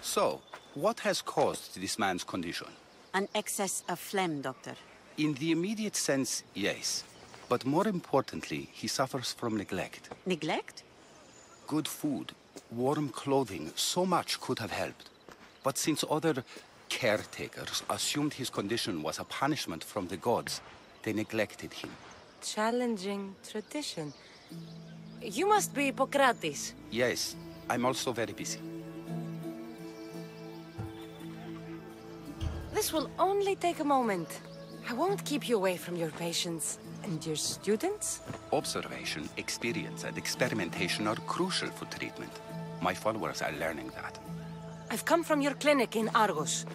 So, what has caused this man's condition? An excess of phlegm, Doctor. In the immediate sense, yes. But more importantly, he suffers from neglect. Neglect? Good food, warm clothing, so much could have helped. But since other caretakers assumed his condition was a punishment from the gods, they neglected him. Challenging tradition. You must be Hippocrates. Yes, I'm also very busy. This will only take a moment. I won't keep you away from your patients. And your students? Observation, experience, and experimentation are crucial for treatment. My followers are learning that. I've come from your clinic in Argos.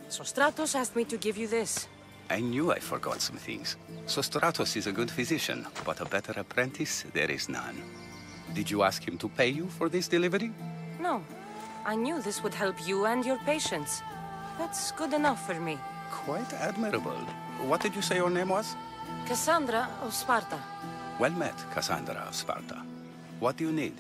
Sostratos asked me to give you this. I knew I forgot some things. Sostratos is a good physician, but a better apprentice there is none. Did you ask him to pay you for this delivery? No. I knew this would help you and your patients. That's good enough for me. Quite admirable. What did you say your name was? Cassandra of Sparta. Well met, Cassandra of Sparta. What do you need?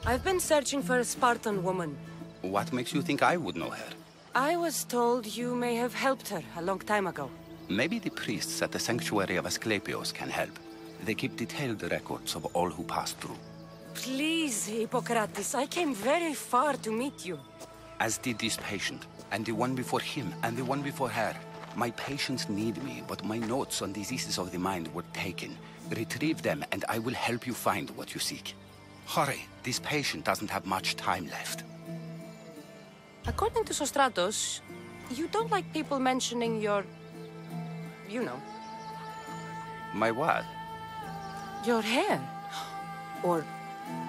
I've been searching for a Spartan woman. What makes you think I would know her? I was told you may have helped her a long time ago. Maybe the priests at the sanctuary of Asclepios can help. They keep detailed records of all who pass through. Please, Hippocrates, I came very far to meet you. As did this patient, and the one before him, and the one before her. My patients need me, but my notes on diseases of the mind were taken. Retrieve them, and I will help you find what you seek. Hurry, this patient doesn't have much time left. According to Sostratos, you don't like people mentioning your... you know. My what? Your hair. Or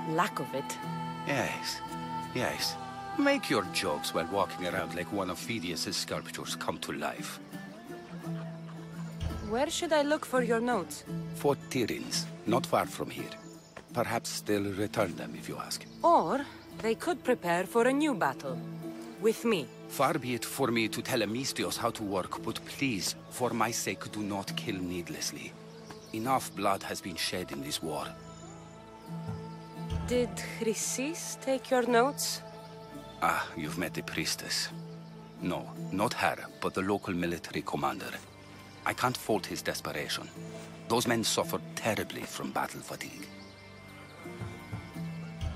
lack of it. Yes, yes. Make your jokes while walking around like one of Phidias' sculptures come to life. Where should I look for your notes? Fort Tyrins, not far from here. Perhaps they'll return them if you ask. Or they could prepare for a new battle. With me. Far be it for me to tell Amistios how to work, but please, for my sake, do not kill needlessly. Enough blood has been shed in this war. Did Chrysis take your notes? Ah, you've met the priestess. No, not her, but the local military commander. I can't fault his desperation. Those men suffered terribly from battle fatigue.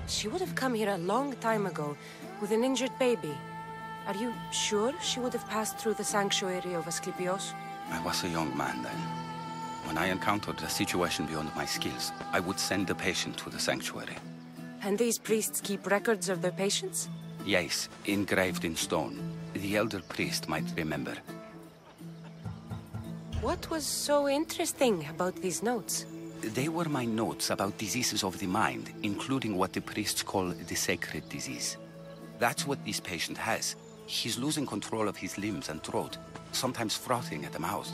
She would have come here a long time ago, with an injured baby. Are you sure she would have passed through the sanctuary of Asclepios? I was a young man then. When I encountered a situation beyond my skills, I would send the patient to the sanctuary. And these priests keep records of their patients? Yes, engraved in stone. The elder priest might remember. What was so interesting about these notes? They were my notes about diseases of the mind, including what the priests call the sacred disease. That's what this patient has. He's losing control of his limbs and throat, sometimes frothing at the mouth.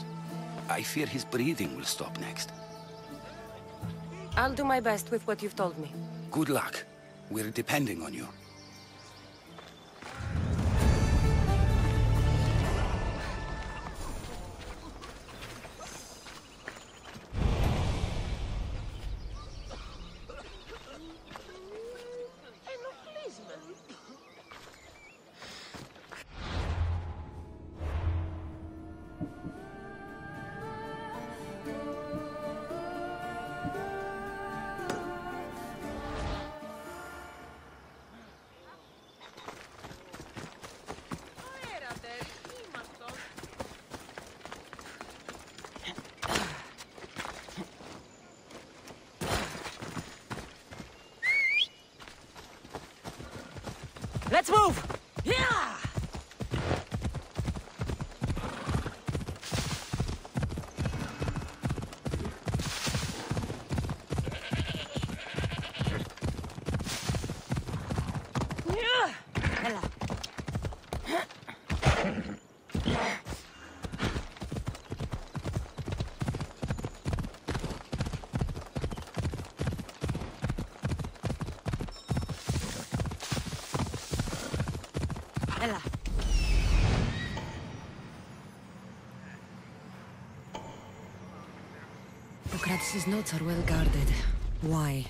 I fear his breathing will stop next. I'll do my best with what you've told me. Good luck. We're depending on you. Let's move! Yeah! Ella. Hippocrates' notes are well guarded. Why?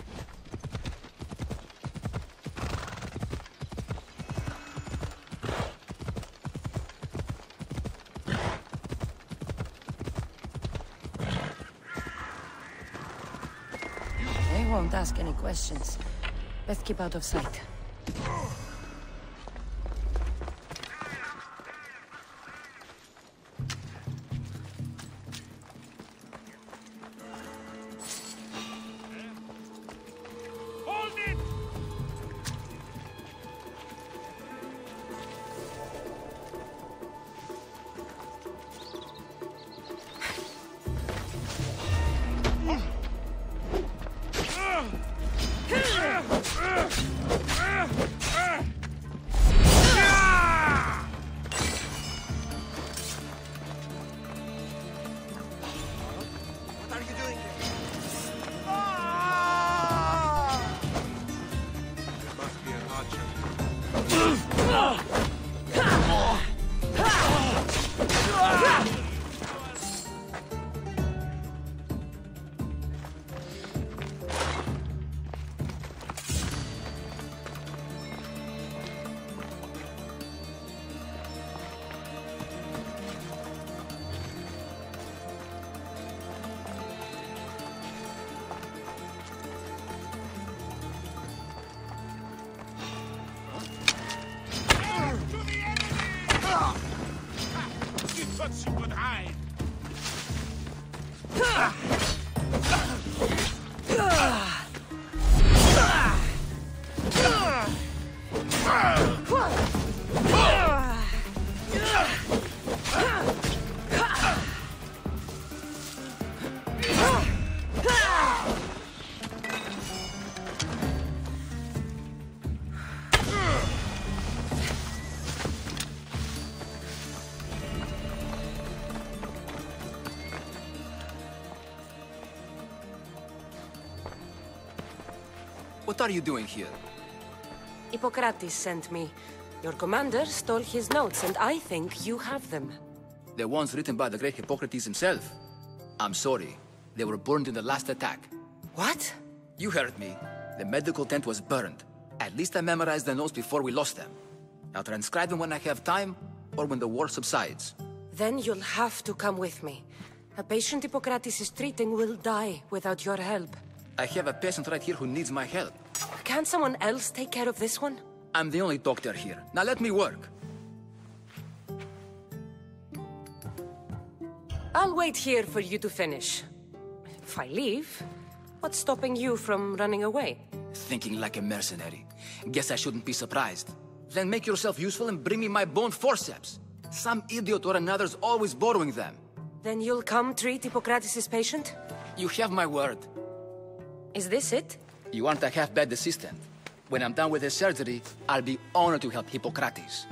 They won't ask any questions. Let's keep out of sight. What are you doing here? Hippocrates sent me. Your commander stole his notes, and I think you have them. The ones written by the great Hippocrates himself. I'm sorry. They were burned in the last attack. What? You heard me. The medical tent was burned. At least I memorized the notes before we lost them. I'll transcribe them when I have time, or when the war subsides. Then you'll have to come with me. A patient Hippocrates is treating will die without your help. I have a patient right here who needs my help. Can't someone else take care of this one? I'm the only doctor here. Now let me work. I'll wait here for you to finish. If I leave, what's stopping you from running away? Thinking like a mercenary. Guess I shouldn't be surprised. Then make yourself useful and bring me my bone forceps. Some idiot or another's always borrowing them. Then you'll come treat Hippocrates' patient? You have my word. Is this it? You aren't a half-bad assistant. When I'm done with this surgery, I'll be honored to help Hippocrates.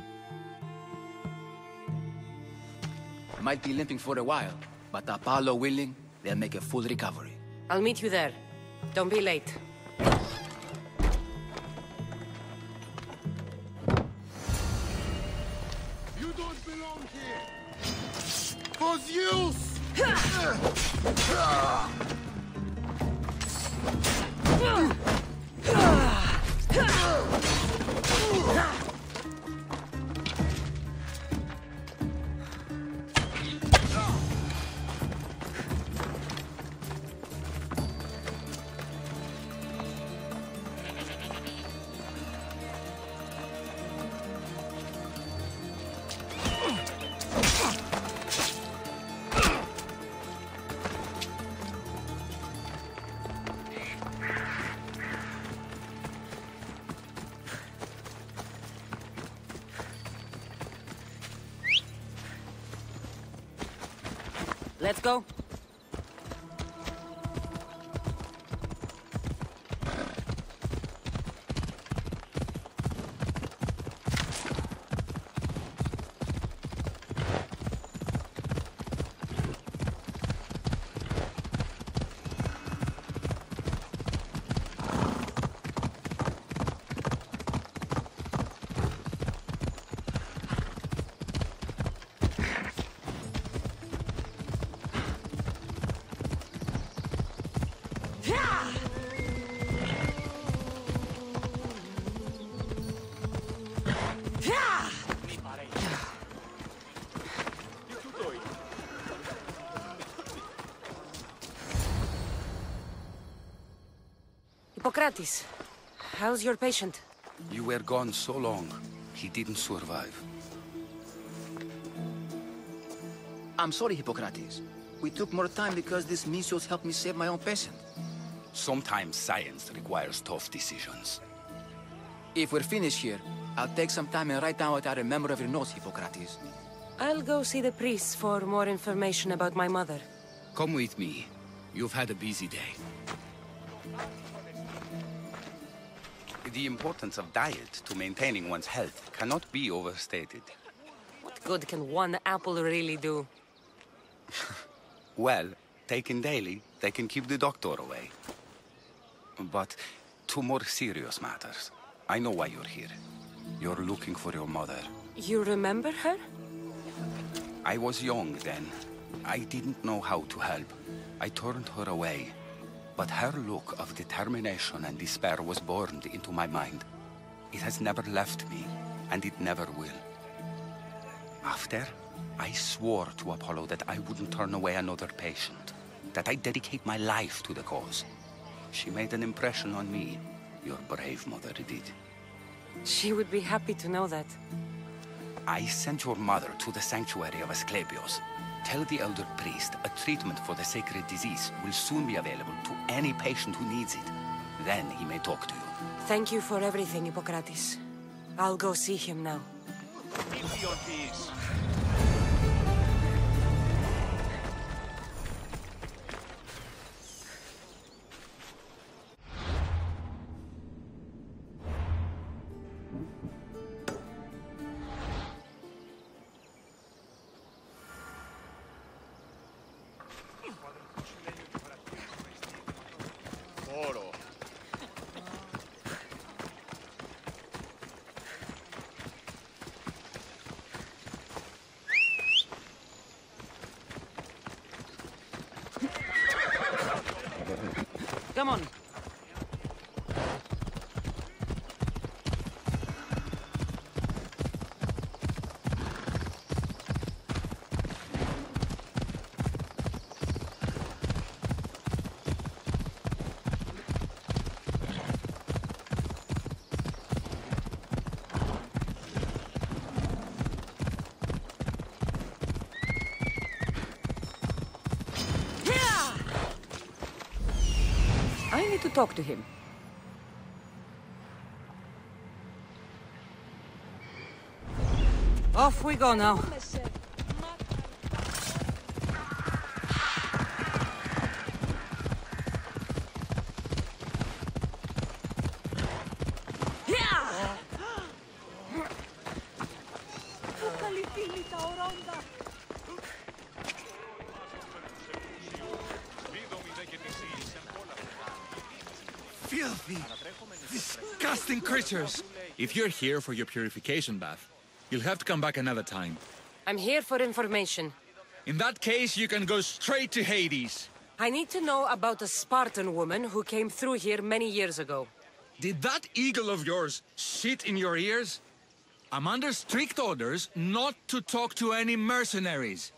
Might be limping for a while, but Apollo willing, they'll make a full recovery. I'll meet you there. Don't be late. You don't belong here! For Zeus! Let's go. Hippocrates, how's your patient? You were gone so long, he didn't survive. I'm sorry, Hippocrates. We took more time because this measles helped me save my own patient. Sometimes science requires tough decisions. If we're finished here, I'll take some time and write down what I remember of your notes, Hippocrates. I'll go see the priest for more information about my mother. Come with me. You've had a busy day. The importance of diet to maintaining one's health cannot be overstated. What good can one apple really do? Well, taken daily, they can keep the doctor away. But to more serious matters. I know why you're here. You're looking for your mother. You remember her? I was young then. I didn't know how to help. I turned her away. But her look of determination and despair was burned into my mind. It has never left me, and it never will. After, I swore to Apollo that I wouldn't turn away another patient, that I'd dedicate my life to the cause. She made an impression on me. Your brave mother did. She would be happy to know that. I sent your mother to the sanctuary of Asclepios. Tell the elder priest a treatment for the sacred disease will soon be available to any patient who needs it. Then he may talk to you. Thank you for everything, Hippocrates. I'll go see him now. Come on. I need to talk to him. Off we go now. Filthy, disgusting creatures! If you're here for your purification bath, you'll have to come back another time. I'm here for information. In that case, you can go straight to Hades. I need to know about a Spartan woman who came through here many years ago. Did that eagle of yours shit in your ears? I'm under strict orders not to talk to any mercenaries.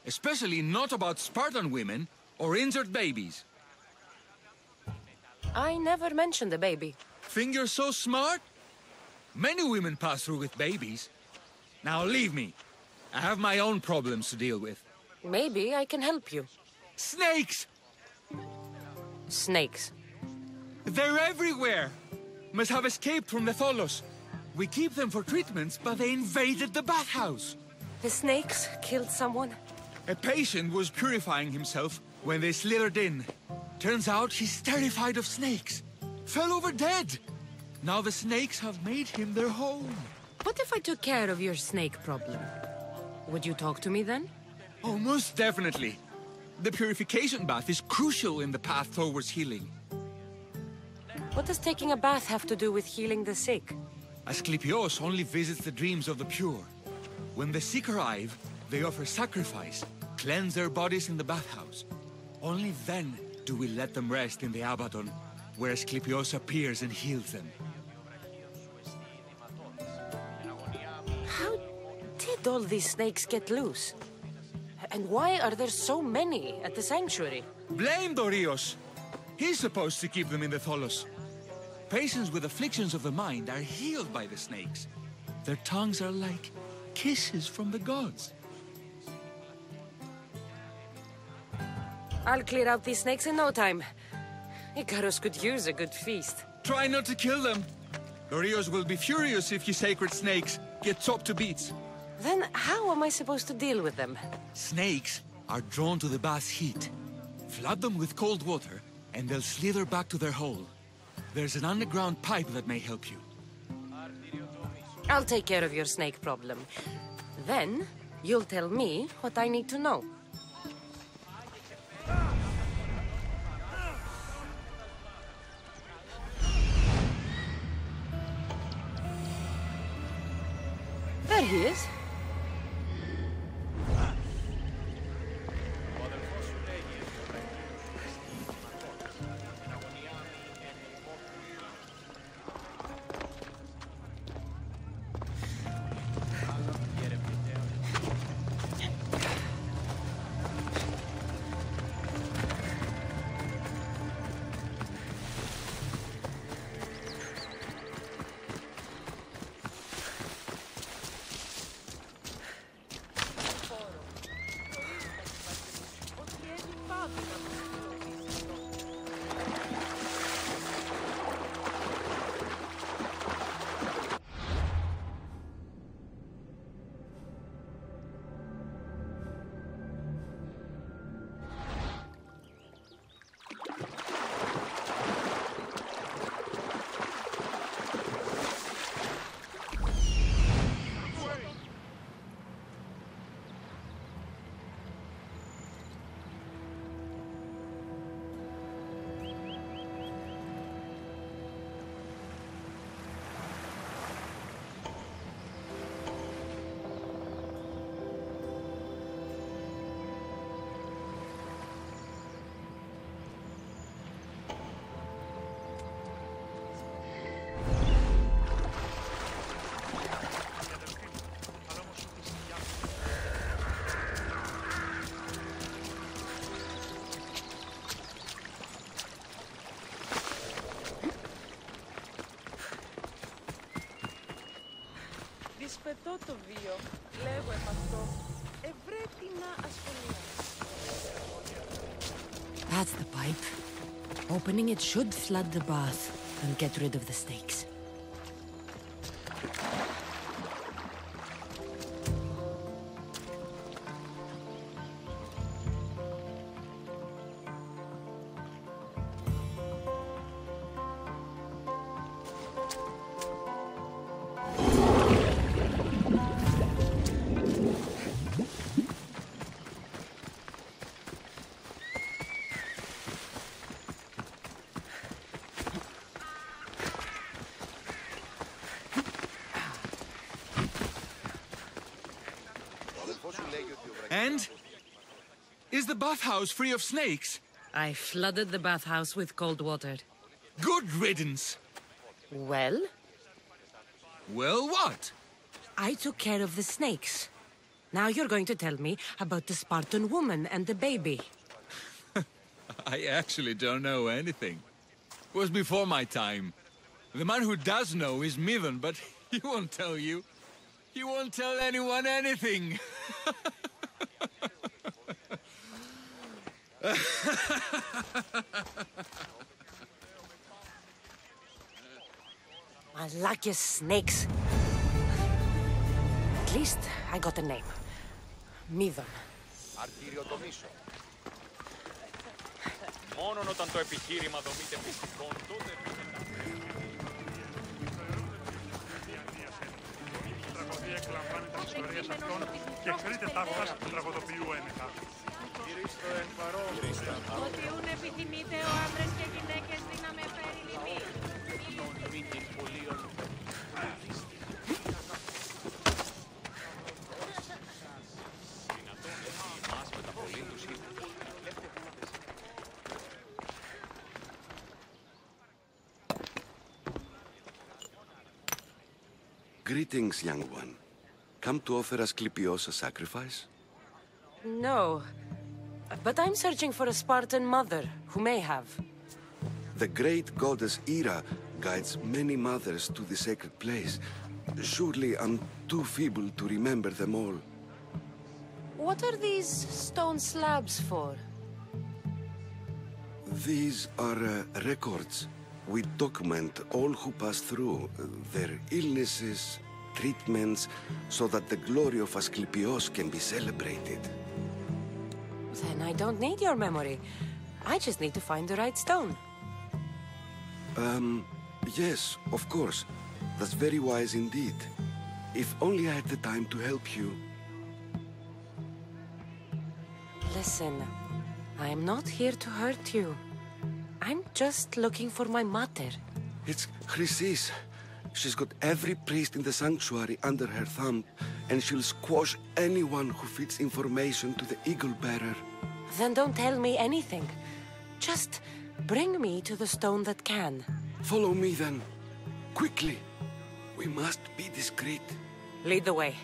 Especially not about Spartan women or injured babies. I never mentioned the baby. Think you're so smart? Many women pass through with babies. Now leave me. I have my own problems to deal with. Maybe I can help you. Snakes! Snakes. They're everywhere! Must have escaped from the Tholos. We keep them for treatments, but they invaded the bathhouse. The snakes killed someone? A patient was purifying himself when they slithered in. Turns out he's terrified of snakes. Fell over dead. Now the snakes have made him their home. What if I took care of your snake problem? Would you talk to me then? Oh, most definitely. The purification bath is crucial in the path towards healing. What does taking a bath have to do with healing the sick? Asclepios only visits the dreams of the pure. When the sick arrive, they offer sacrifice, cleanse their bodies in the bathhouse. Only then do we let them rest in the Abaddon, where Asclepios appears and heals them. How did all these snakes get loose? And why are there so many at the sanctuary? Blame Dorios! He's supposed to keep them in the Tholos. Patients with afflictions of the mind are healed by the snakes. Their tongues are like kisses from the gods. I'll clear out these snakes in no time. Icarus could use a good feast. Try not to kill them. Dorios will be furious if you sacred snakes get chopped to bits. Then how am I supposed to deal with them? Snakes are drawn to the bath's heat. Flood them with cold water, and they'll slither back to their hole. There's an underground pipe that may help you. I'll take care of your snake problem. Then, you'll tell me what I need to know. There he is. Δυσπετώ το βίο, λέγω επ' αυτό, ευρέτινα ασφαλεία. That's the pipe. Opening it should flood the bath and get rid of the snakes. And? Is the bathhouse free of snakes? I flooded the bathhouse with cold water. Good riddance. Well? Well, what? I took care of the snakes. Now you're going to tell me about the Spartan woman and the baby. I actually don't know anything. It was before my time. The man who does know is Midon, but he won't tell you. He won't tell anyone anything. Malakis snakes. At least I got a name. Midon. Μόνον όταν το επιχείρημα δομείται μυστικών, τότε... Η τραγωδία εκλαμβάνει τις ιστορίες αυτών και κρείται ταύτας του τραγωδοποιού ένεκα. Ότι ούν επιθυμείτε ο άντρες και γυναίκες δύναμε περιληπή. Greetings, young one. Come to offer Asclepios a sacrifice? No. But I'm searching for a Spartan mother who may have. The great goddess Hera guides many mothers to the sacred place. Surely I'm too feeble to remember them all. What are these stone slabs for? These are records. We document all who pass through, their illnesses, treatments, so that the glory of Asclepios can be celebrated. Then I don't need your memory. I just need to find the right stone. Yes, of course. That's very wise indeed. If only I had the time to help you. Listen, I'm not here to hurt you. I'm just looking for my mother. It's Chrysis. She's got every priest in the sanctuary under her thumb, and she'll squash anyone who feeds information to the Eagle Bearer. Then don't tell me anything. Just bring me to the stone that can. Follow me then. Quickly. We must be discreet. Lead the way.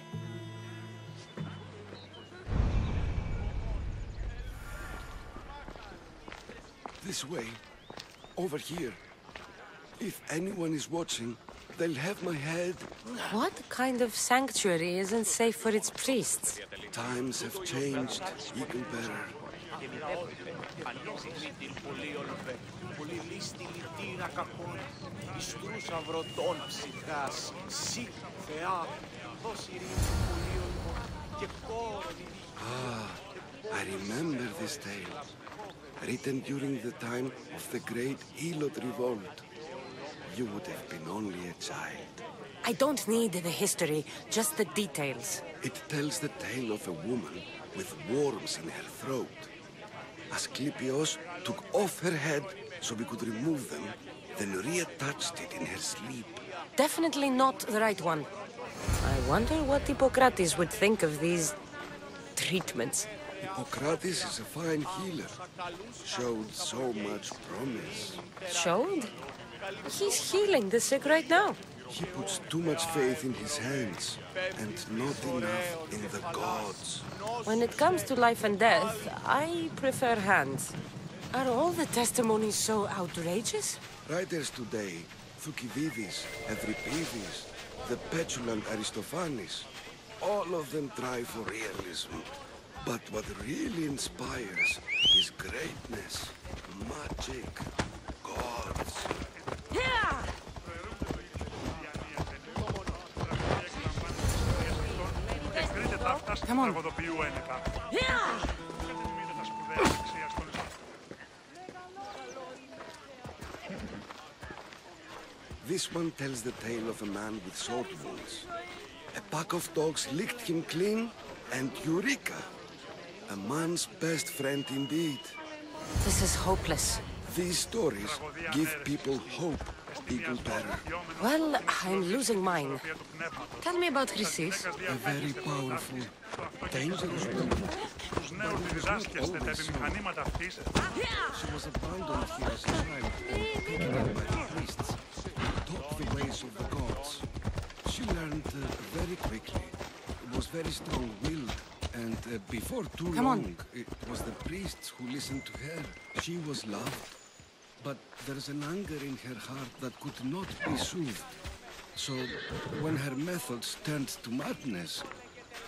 This way. Over here. If anyone is watching, they'll have my head. What kind of sanctuary isn't safe for its priests? Times have changed, Eagle Bearer. I remember this tale. Written during the time of the Great Elot Revolt. You would have been only a child. I don't need the history, just the details. It tells the tale of a woman with worms in her throat. Asclepios took off her head so we could remove them, then reattached it in her sleep. Definitely not the right one. I wonder what Hippocrates would think of these treatments. Hippocrates is a fine healer. Showed so much promise. Showed? He's healing the sick right now. He puts too much faith in his hands, and not enough in the gods. When it comes to life and death, I prefer hands. Are all the testimonies so outrageous? Writers today, Thucydides, Euripides, the petulant Aristophanes, all of them try for realism. But what really inspires is greatness, magic, gods. Yeah! Come on. Yeah! This one tells the tale of a man with sword wounds. A pack of dogs licked him clean, and Eureka! A man's best friend indeed. This is hopeless. These stories give people hope, Eagle Bearer. Well, I'm losing mine. Tell me about Chrysis. A very powerful, dangerous woman. But it was not always so. She was abandoned here as a child and taken in by the priests, taught the ways of the gods. She learned very quickly, was very strong-willed, and before too long, it was the priests who listened to her. She was loved, but there's an anger in her heart that could not be soothed. So, when her methods turned to madness,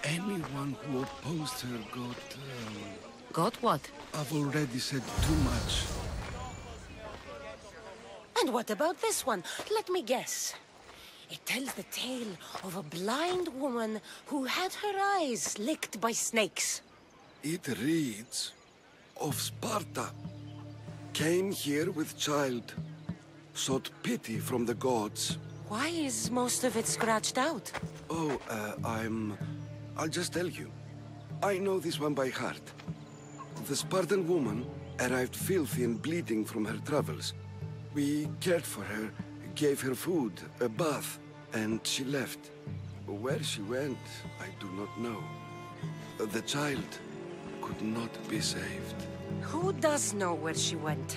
anyone who opposed her got... Got what? I've already said too much. And what about this one? Let me guess. It tells the tale of a blind woman who had her eyes licked by snakes. It reads of Sparta. Came here with child, sought pity from the gods. Why is most of it scratched out? Oh, I'll just tell you. I know this one by heart. The Spartan woman arrived filthy and bleeding from her travels. We cared for her, gave her food, a bath, and she left. Where she went, I do not know. The child could not be saved. Who does know where she went?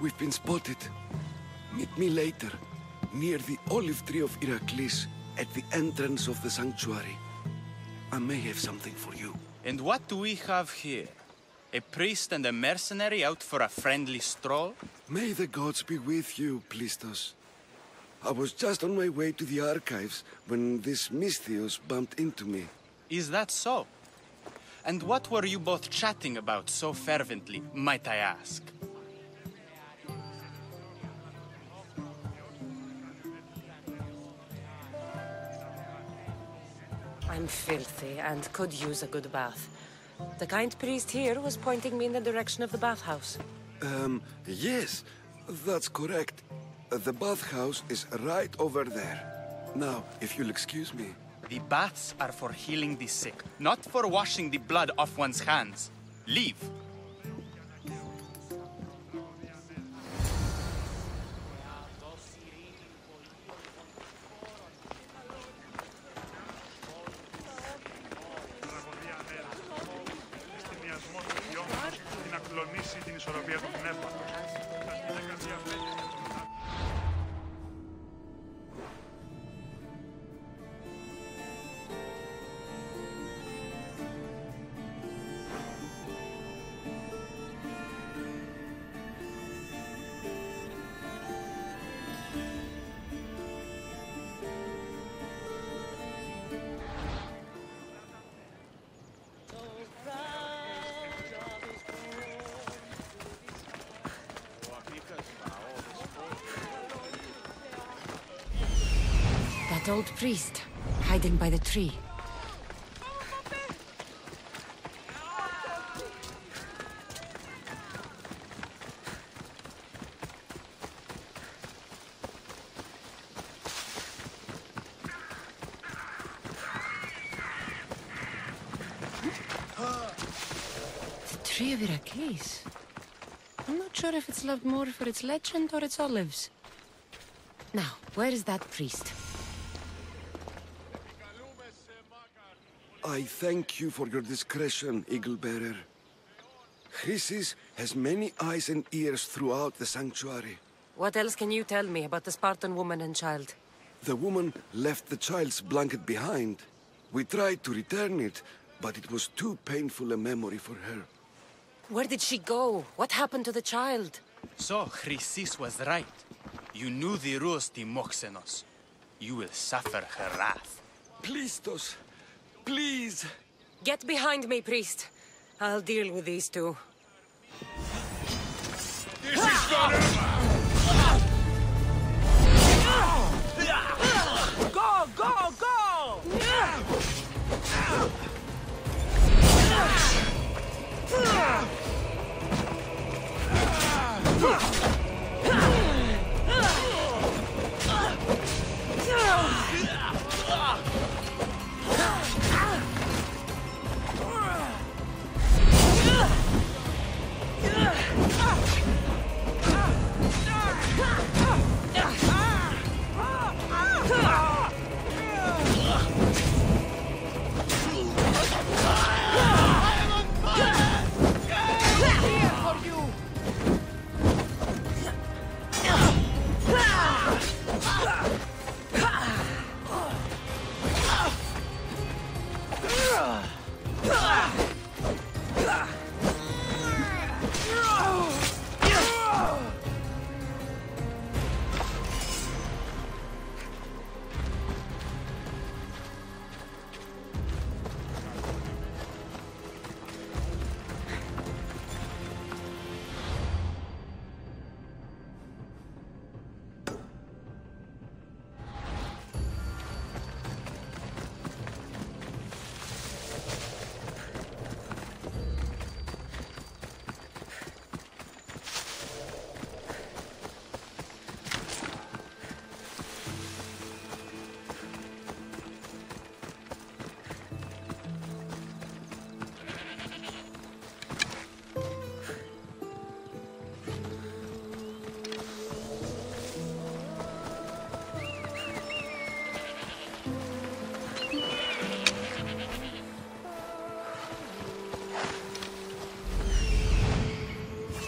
We've been spotted. Meet me later, near the olive tree of Iraklis, at the entrance of the sanctuary. I may have something for you. And what do we have here? A priest and a mercenary out for a friendly stroll? May the gods be with you, Plistos. I was just on my way to the archives when this Misthios bumped into me. Is that so? And what were you both chatting about so fervently, might I ask? I'm filthy and could use a good bath. The kind priest here was pointing me in the direction of the bathhouse. Yes, that's correct. The bathhouse is right over there. Now, if you'll excuse me. The baths are for healing the sick, not for washing the blood off one's hands. Leave. να κλονίσει την ισορροπία του πνεύματος. That old priest, hiding by the tree. The tree of Iraklis. I'm not sure if it's loved more for its legend or its olives. Now, where is that priest? I thank you for your discretion, Eagle-Bearer. Chrysis has many eyes and ears throughout the sanctuary. What else can you tell me about the Spartan woman and child? The woman left the child's blanket behind. We tried to return it, but it was too painful a memory for her. Where did she go? What happened to the child? So, Chrysis was right. You knew the rules, Timoxenos. You will suffer her wrath. Plistos, please! Get behind me, priest. I'll deal with these two. This is gonna... Go, go, go!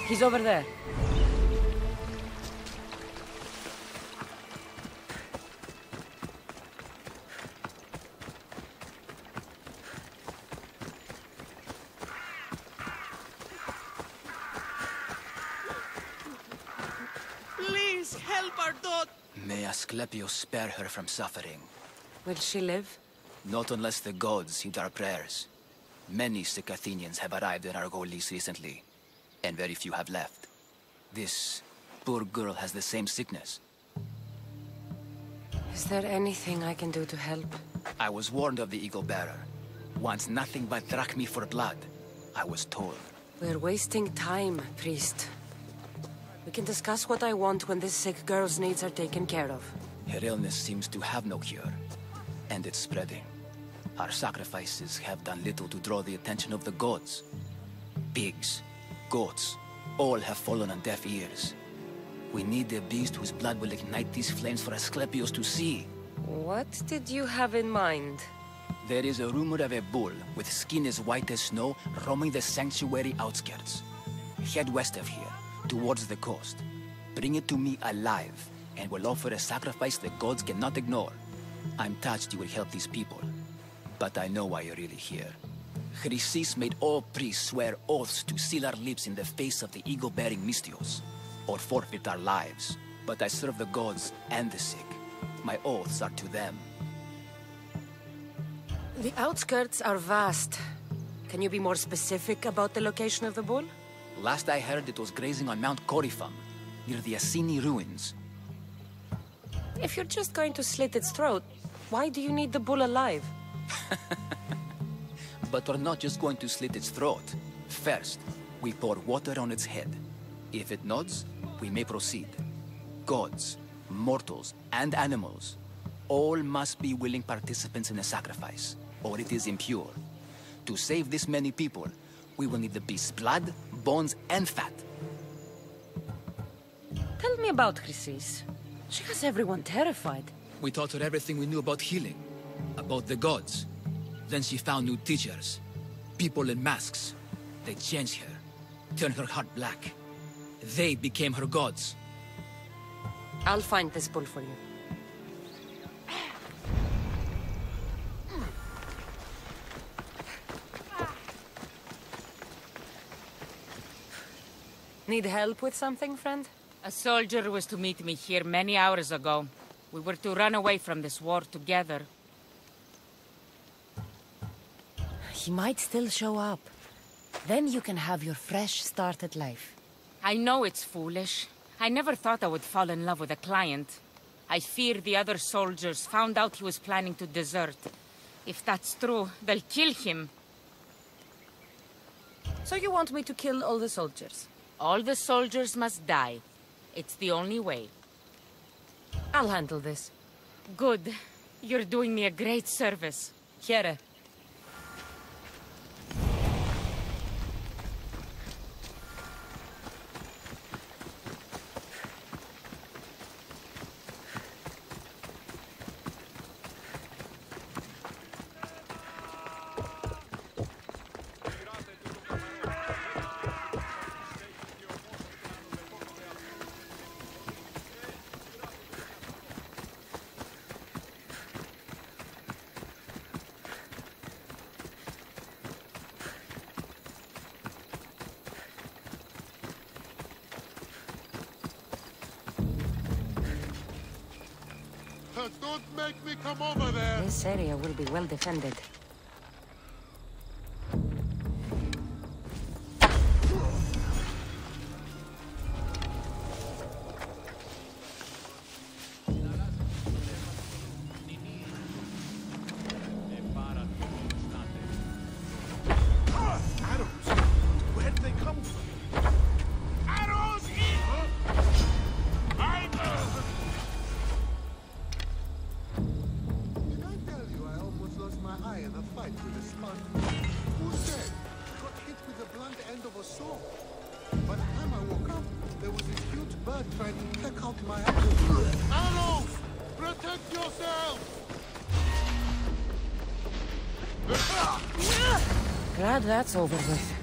He's over there. help our daughter! May Asclepius spare her from suffering. Will she live? Not unless the gods heed our prayers. Many sick Athenians have arrived in Argolis recently, and very few have left. This poor girl has the same sickness. Is there anything I can do to help? I was warned of the Eagle Bearer. Wants nothing but drachmi for blood, I was told. We're wasting time, priest. We can discuss what I want when this sick girl's needs are taken care of. Her illness seems to have no cure, and it's spreading. Our sacrifices have done little to draw the attention of the gods. Pigs, goats, all have fallen on deaf ears. We need a beast whose blood will ignite these flames for Asclepius to see. What did you have in mind? There is a rumor of a bull with skin as white as snow roaming the sanctuary outskirts. Head west of here, towards the coast. Bring it to me alive, and we'll offer a sacrifice the gods cannot ignore. I'm touched you will help these people, but I know why you're really here. Chrysis made all priests swear oaths to seal our lips in the face of the eagle-bearing Mystios, or forfeit our lives. But I serve the gods and the sick. My oaths are to them. The outskirts are vast. Can you be more specific about the location of the bull? Last I heard, it was grazing on Mount Coryphon, near the Assini ruins. If you're just going to slit its throat, why do you need the bull alive? But we're not just going to slit its throat. First, we pour water on its head. If it nods, we may proceed. Gods, mortals, and animals, all must be willing participants in the sacrifice, or it is impure. To save this many people, we will need the beast's blood, bones, and fat. Tell me about Chrysis. She has everyone terrified. We taught her everything we knew about healing, about the gods. Then she found new teachers, people in masks. They changed her, turned her heart black. They became her gods. I'll find this bull for you. Need help with something, friend? A soldier was to meet me here many hours ago. We were to run away from this war together. He might still show up. Then you can have your fresh start at life. I know it's foolish. I never thought I would fall in love with a client. I fear the other soldiers found out he was planning to desert. If that's true, they'll kill him. So you want me to kill all the soldiers? All the soldiers must die. It's the only way. I'll handle this. Good. You're doing me a great service. Here. Don't make me come over there! This area will be well defended. Glad that's over with.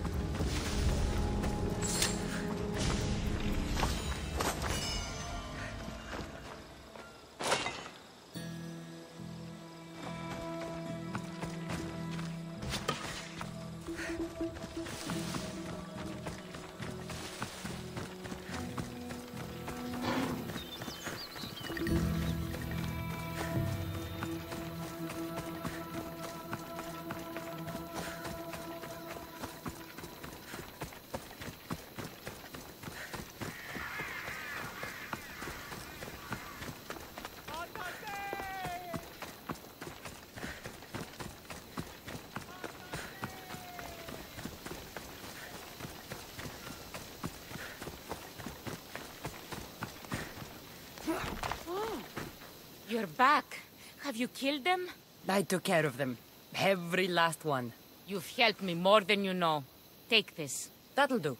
You're back. Have you killed them? I took care of them. Every last one. You've helped me more than you know. Take this. That'll do.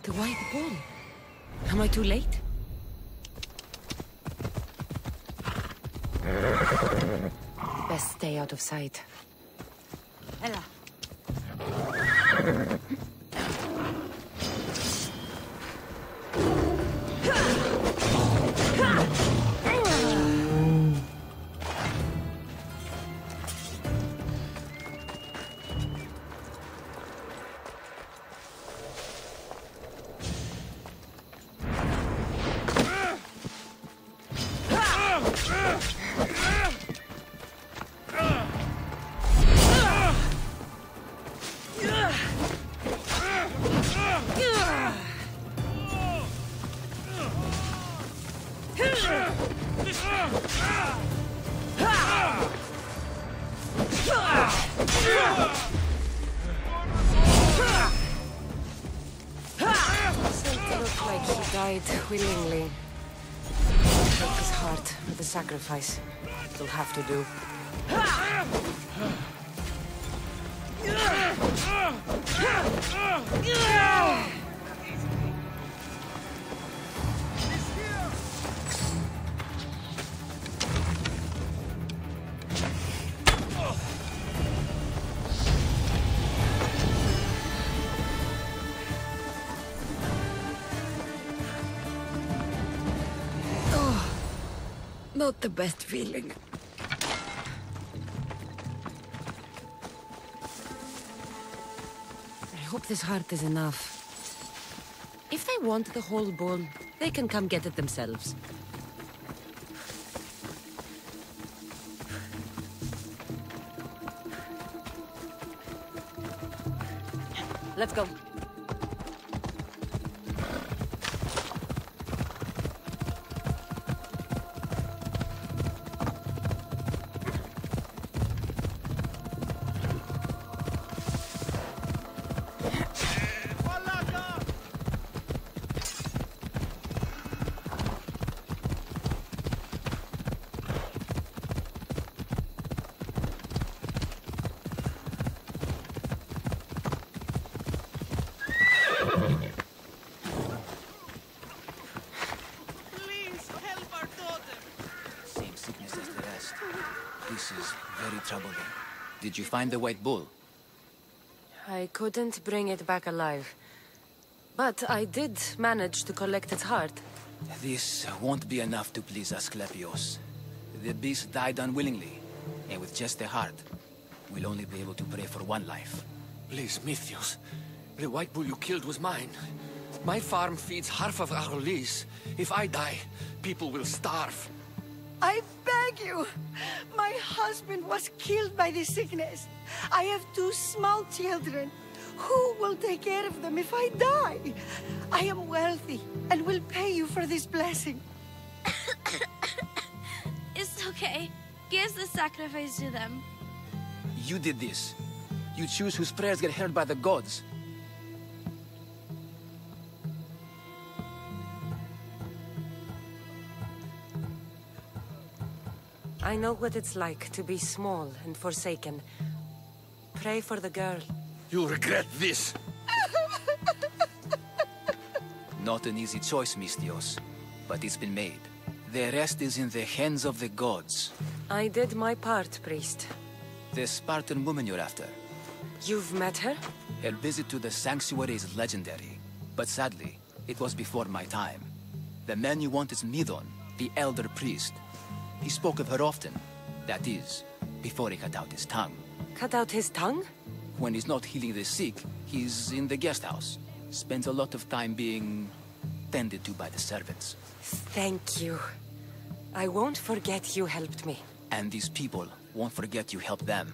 The white bull. Am I too late? Best stay out of sight. Ella. Doesn't look like he died willingly. Broke his heart for the sacrifice. It'll have to do. Not the best feeling. I hope this heart is enough. If they want the whole bull, they can come get it themselves. Let's go. Same sickness as the rest. This is very troubling. Did you find the white bull? I couldn't bring it back alive. But I did manage to collect its heart. This won't be enough to please Asclepios. The beast died unwillingly, and with just the heart, we'll only be able to pray for one life. Please, Mythios. The white bull you killed was mine. My farm feeds half of our lease. If I die, people will starve. I beg you! My husband was killed by this sickness. I have 2 small children. Who will take care of them if I die? I am wealthy and will pay you for this blessing. It's okay. Give the sacrifice to them. You did this. You choose whose prayers get heard by the gods. I know what it's like to be small and forsaken. Pray for the girl. You'll regret this. Not an easy choice, Mystios, but it's been made. The rest is in the hands of the gods. I did my part, priest. The Spartan woman you're after. You've met her? Her visit to the sanctuary is legendary, but sadly, it was before my time. The man you want is Midon, the elder priest. He spoke of her often. That is, before he cut out his tongue. Cut out his tongue? When he's not healing the sick, he's in the guest house. Spends a lot of time being tended to by the servants. Thank you. I won't forget you helped me. And these people won't forget you helped them.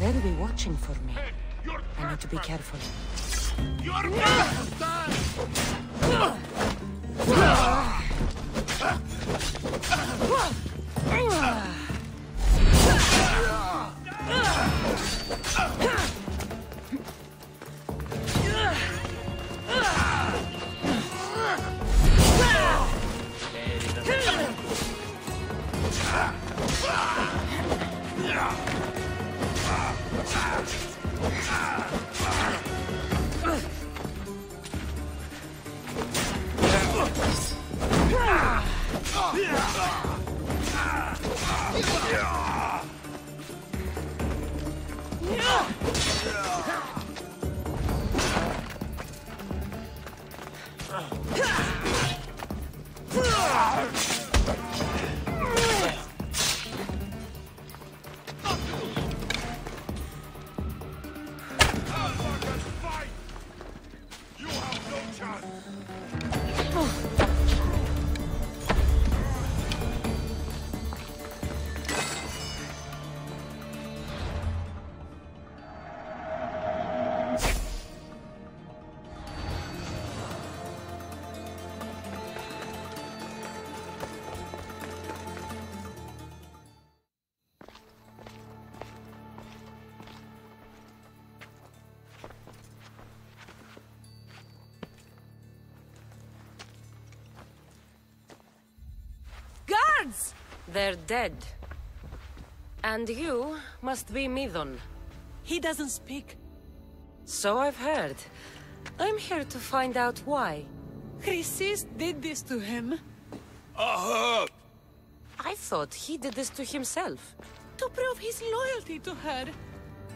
They'll be watching for me. I need to be careful. gods! They're dead. And you must be Midon. He doesn't speak. So I've heard. I'm here to find out why. Chrysis did this to him. I thought he did this to himself. To prove his loyalty to her.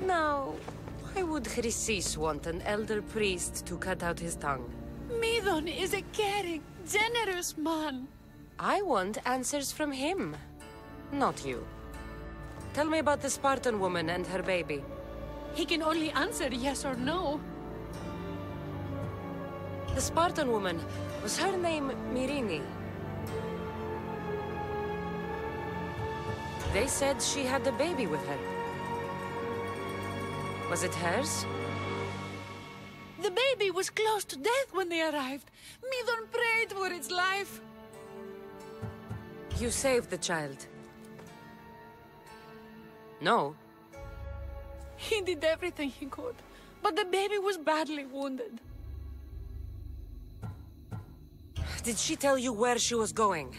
Now, why would Chrysis want an elder priest to cut out his tongue? Midon is a caring, generous man. I want answers from him, not you. Tell me about the Spartan woman and her baby. He can only answer yes or no. The Spartan woman, was her name Myrine? They said she had a baby with her. Was it hers? The baby was close to death when they arrived. Midon prayed for its life. You saved the child. No. He did everything he could, but the baby was badly wounded. Did she tell you where she was going?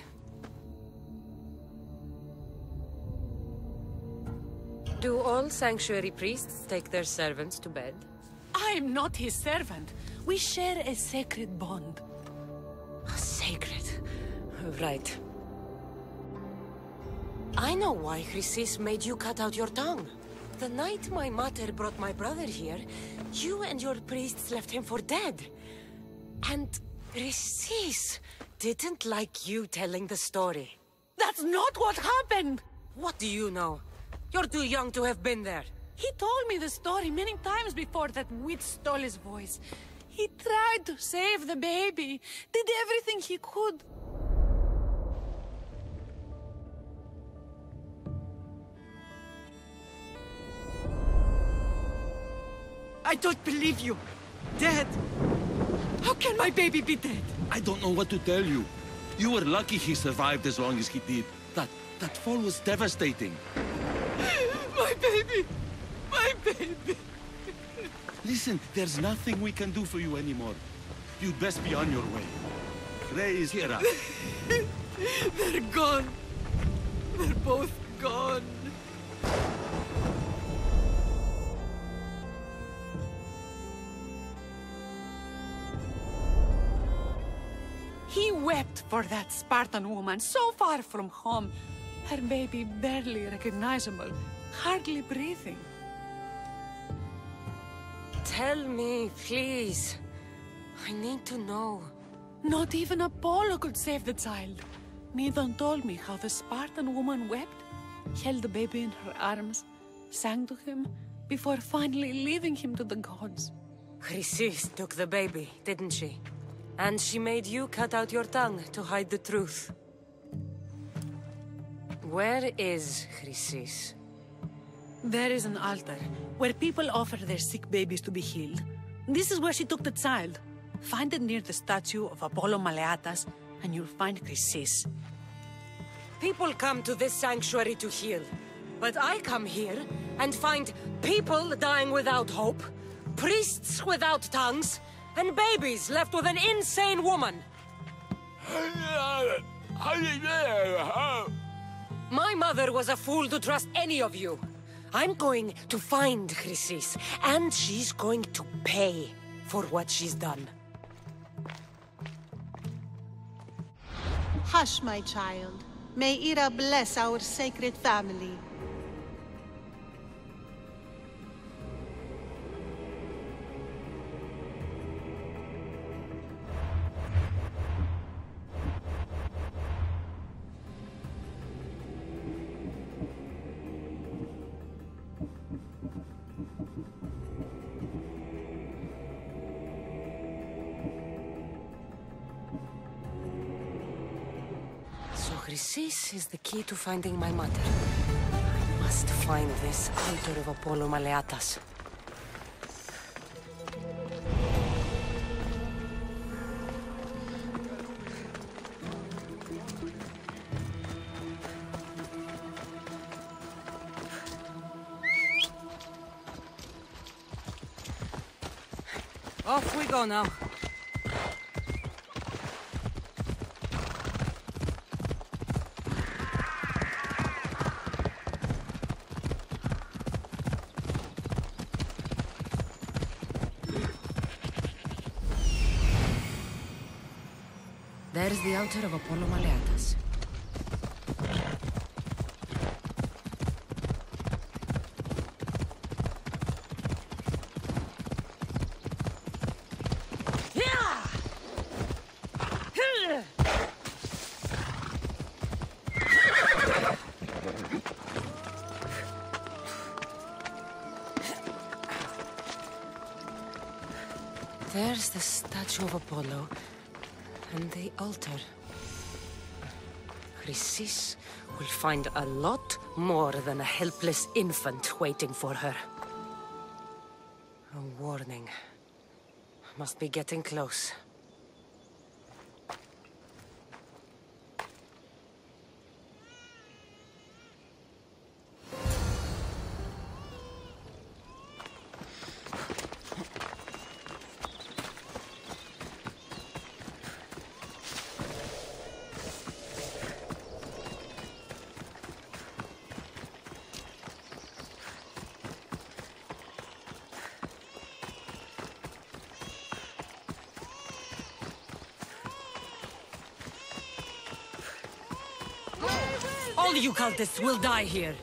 Do all sanctuary priests take their servants to bed? I am not his servant. We share a sacred bond. Sacred? Right. I know why Chrysis made you cut out your tongue. The night my mother brought my brother here, you and your priests left him for dead. And Chrysis didn't like you telling the story. That's not what happened! What do you know? You're too young to have been there. He told me the story many times before that witch stole his voice. He tried to save the baby, did everything he could. I don't believe you. Dead. How can my baby be dead? I don't know what to tell you. You were lucky he survived as long as he did. That fall was devastating. My baby! My baby! Listen, there's nothing we can do for you anymore. You'd best be on your way. Praise Hera. They're gone. They're both gone. He wept for that Spartan woman, so far from home. Her baby barely recognizable, hardly breathing. Tell me, please. I need to know. Not even Apollo could save the child. Midon told me how the Spartan woman wept, held the baby in her arms, sang to him, before finally leaving him to the gods. Chrysis took the baby, didn't she? And she made you cut out your tongue to hide the truth. Where is Chrysis? There is an altar, where people offer their sick babies to be healed. This is where she took the child. Find it near the statue of Apollo Maleatas, and you'll find Chrysis. People come to this sanctuary to heal. But I come here and find people dying without hope, priests without tongues, and babies left with an insane woman. My mother was a fool to trust any of you. I'm going to find Chrysis, and she's going to pay for what she's done. Hush, my child. May Ira bless our sacred family. Chrysis is the key to finding my mother. I must find this altar of Apollo Maleatas. Off we go now. There's the altar of Apollo Maleatus. There's the statue of Apollo, and the altar. Chrysis will find a lot more than a helpless infant waiting for her. A warning. Must be getting close. All you cultists will die here.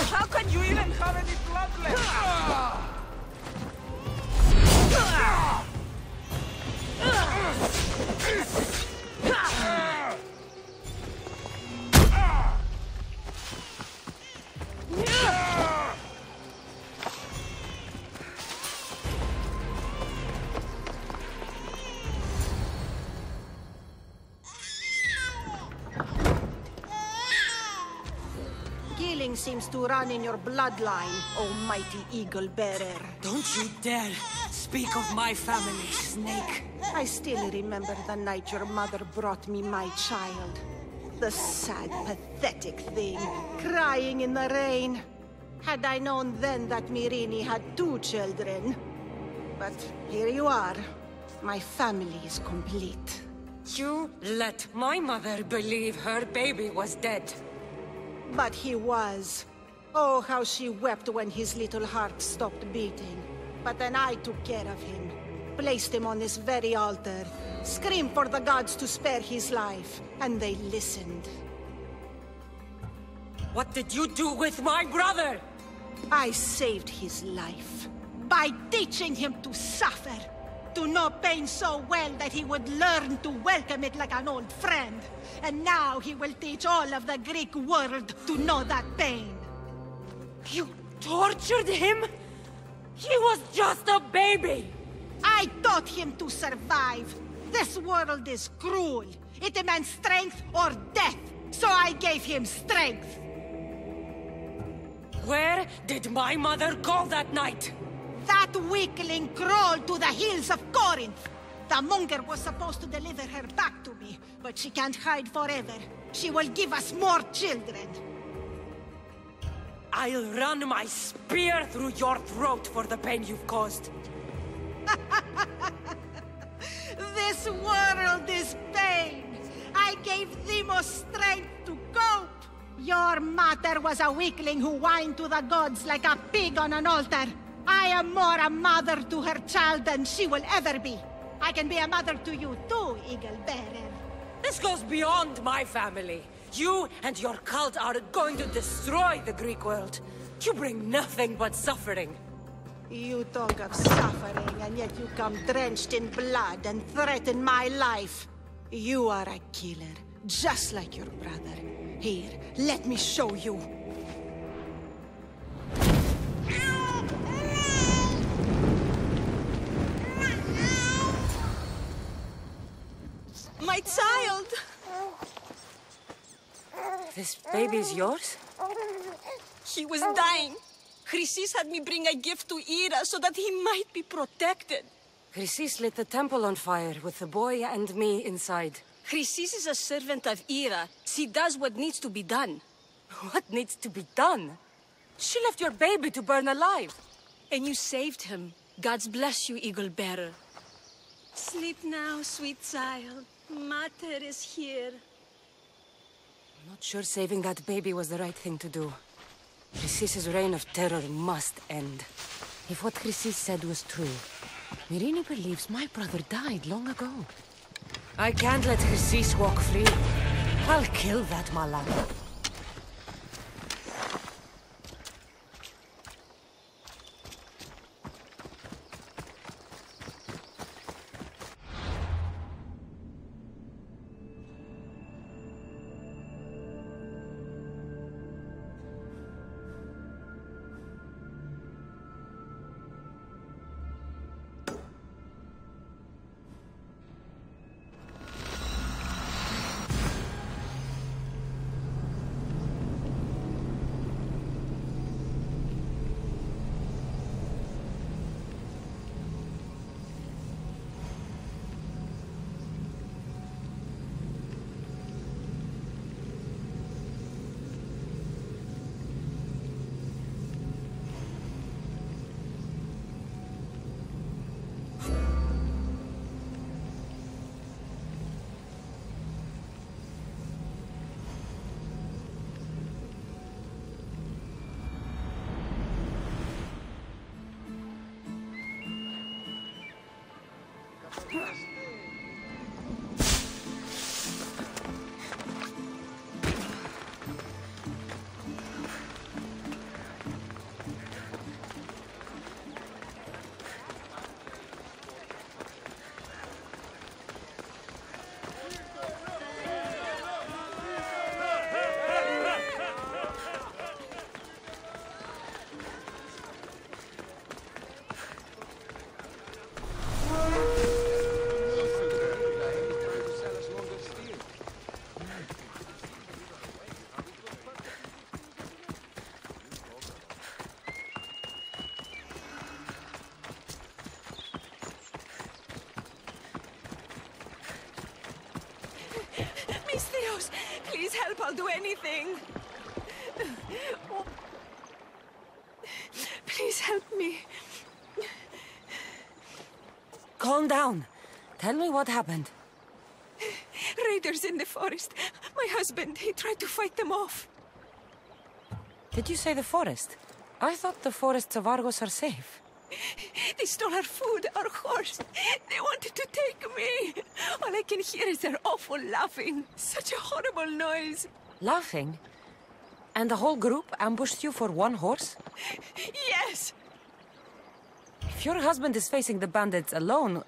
How can you even have any blood left? Killing seems to run in your bloodline, almighty eagle bearer. Don't you dare speak of my family, Snake. I still remember the night your mother brought me my child. The sad, pathetic thing, crying in the rain. Had I known then that Myrrine had 2 children. But here you are. My family is complete. You let my mother believe her baby was dead. But he was. Oh, how she wept when his little heart stopped beating. But then I took care of him. Placed him on this very altar. Screamed for the gods to spare his life. And they listened. What did you do with my brother? I saved his life. By teaching him to suffer. To know pain so well that he would learn to welcome it like an old friend. And now he will teach all of the Greek world to know that pain. You tortured him? He was just a baby! I taught him to survive. This world is cruel. It demands strength or death. So I gave him strength. Where did my mother go that night? That weakling crawled to the hills of Corinth. The monger was supposed to deliver her back to me, but she can't hide forever. She will give us more children. I'll run my spear through your throat for the pain you've caused. This world is pain. I gave Demos strength to cope. Your mother was a weakling who whined to the gods like a pig on an altar. I am more a mother to her child than she will ever be. I can be a mother to you too, Eagle Bearer. This goes beyond my family. You and your cult are going to destroy the Greek world. You bring nothing but suffering. You talk of suffering, and yet you come drenched in blood and threaten my life. You are a killer, just like your brother. Here, let me show you. This baby's yours? He was dying. Chrysis had me bring a gift to Ira so that he might be protected. Chrysis lit the temple on fire with the boy and me inside. Chrysis is a servant of Ira. She does what needs to be done. What needs to be done? She left your baby to burn alive. And you saved him. God's bless you, Eagle Bearer. Sleep now, sweet child. Mater is here. I'm not sure saving that baby was the right thing to do. Chrysis' reign of terror must end. If what Chrysis said was true, Myrrine believes my brother died long ago. I can't let Chrysis walk free. I'll kill that malak. Please help, I'll do anything. Please help me. Calm down. Tell me what happened. Raiders in the forest. My husband, he tried to fight them off. Did you say the forest? I thought the forests of Argos are safe. They stole our food, our horse. They wanted to take me. All I can hear is their awful laughing. Such a horrible noise. Laughing? And the whole group ambushed you for one horse? Yes! If your husband is facing the bandits alone,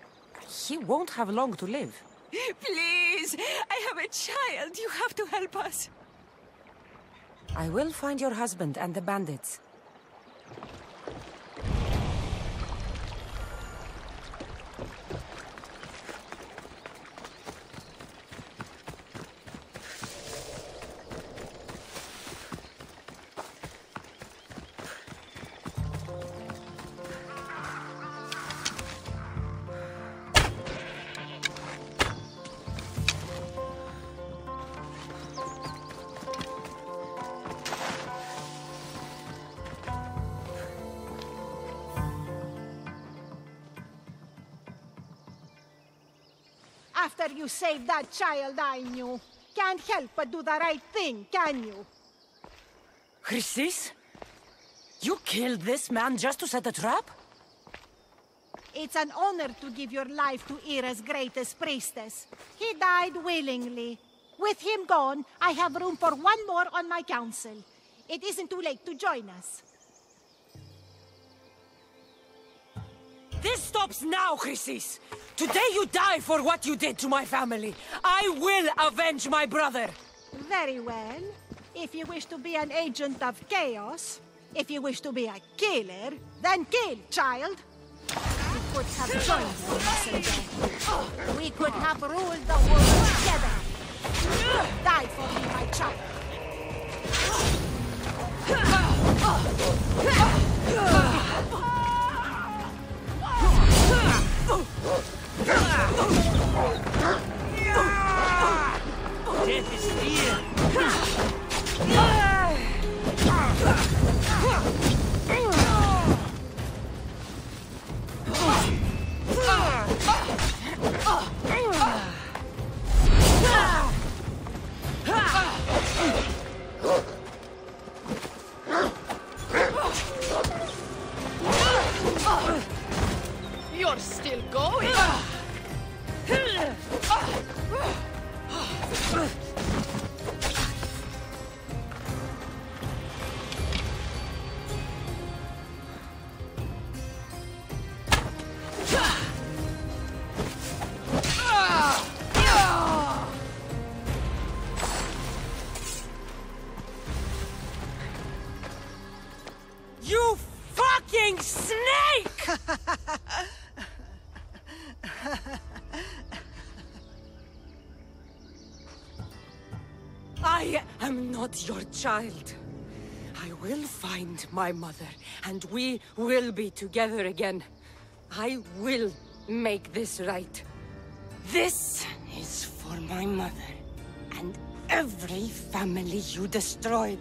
he won't have long to live. Please! I have a child. You have to help us. I will find your husband and the bandits. After you saved that child I knew, can't help but do the right thing, can you? Chrysis? You killed this man just to set a trap? It's an honor to give your life to Ira's greatest priestess. He died willingly. With him gone, I have room for one more on my council. It isn't too late to join us. This stops now, Chrysis! Today you die for what you did to my family. I will avenge my brother! Very well. If you wish to be an agent of chaos, if you wish to be a killer, then kill, child! We could have joined you, messenger. We could have ruled the world together. Die for me, my child. Death is here! You're still going? You fucking snake! I am not your child. I will find my mother, and we will be together again. I will make this right. This is for my mother, and every family you destroyed.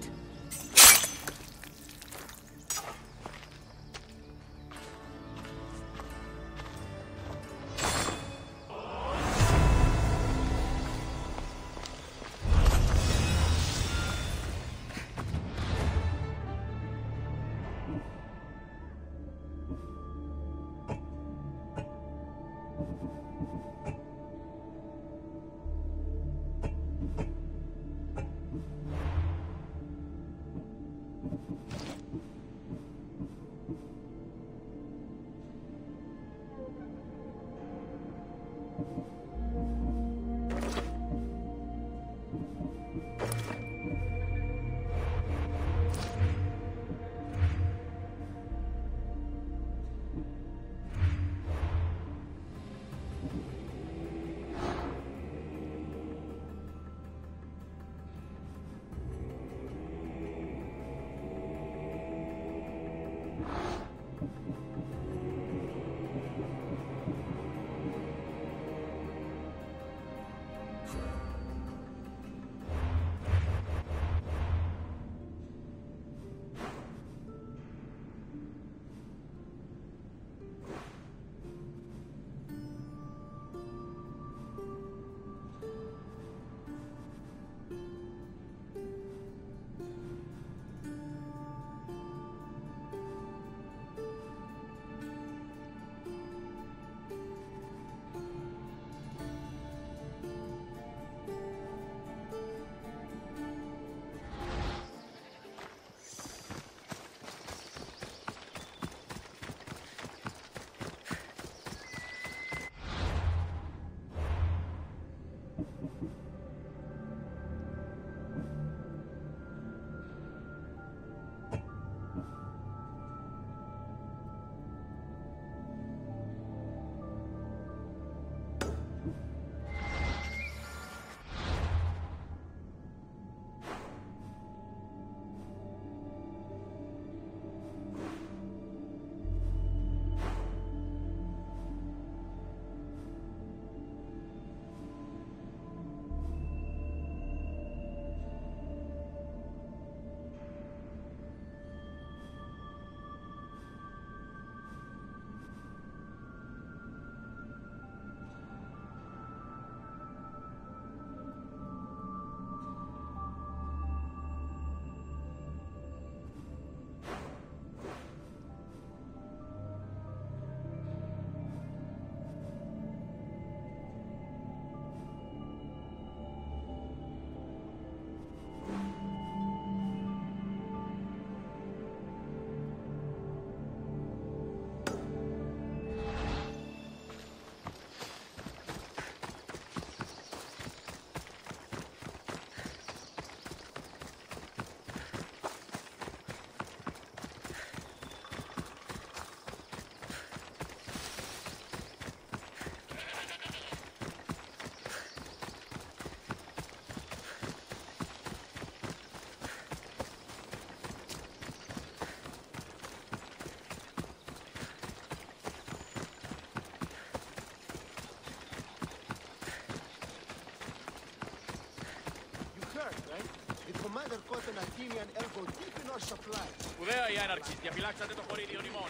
commander caught an Athenian elbow deep in our supply. Σπουδαία οι άναρχοι, διαφυλάξατε το χωρίδιο ημών.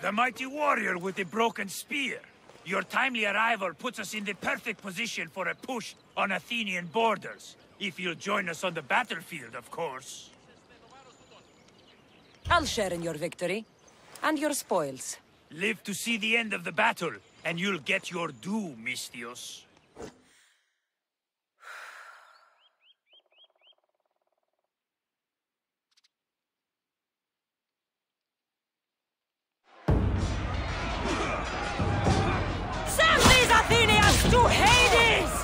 The mighty warrior with the broken spear. Your timely arrival puts us in the perfect position for a push on Athenian borders. If you'll join us on the battlefield, of course. I'll share in your victory. And your spoils. Live to see the end of the battle, and you'll get your due, Misthios. Send these Athenians to Hades!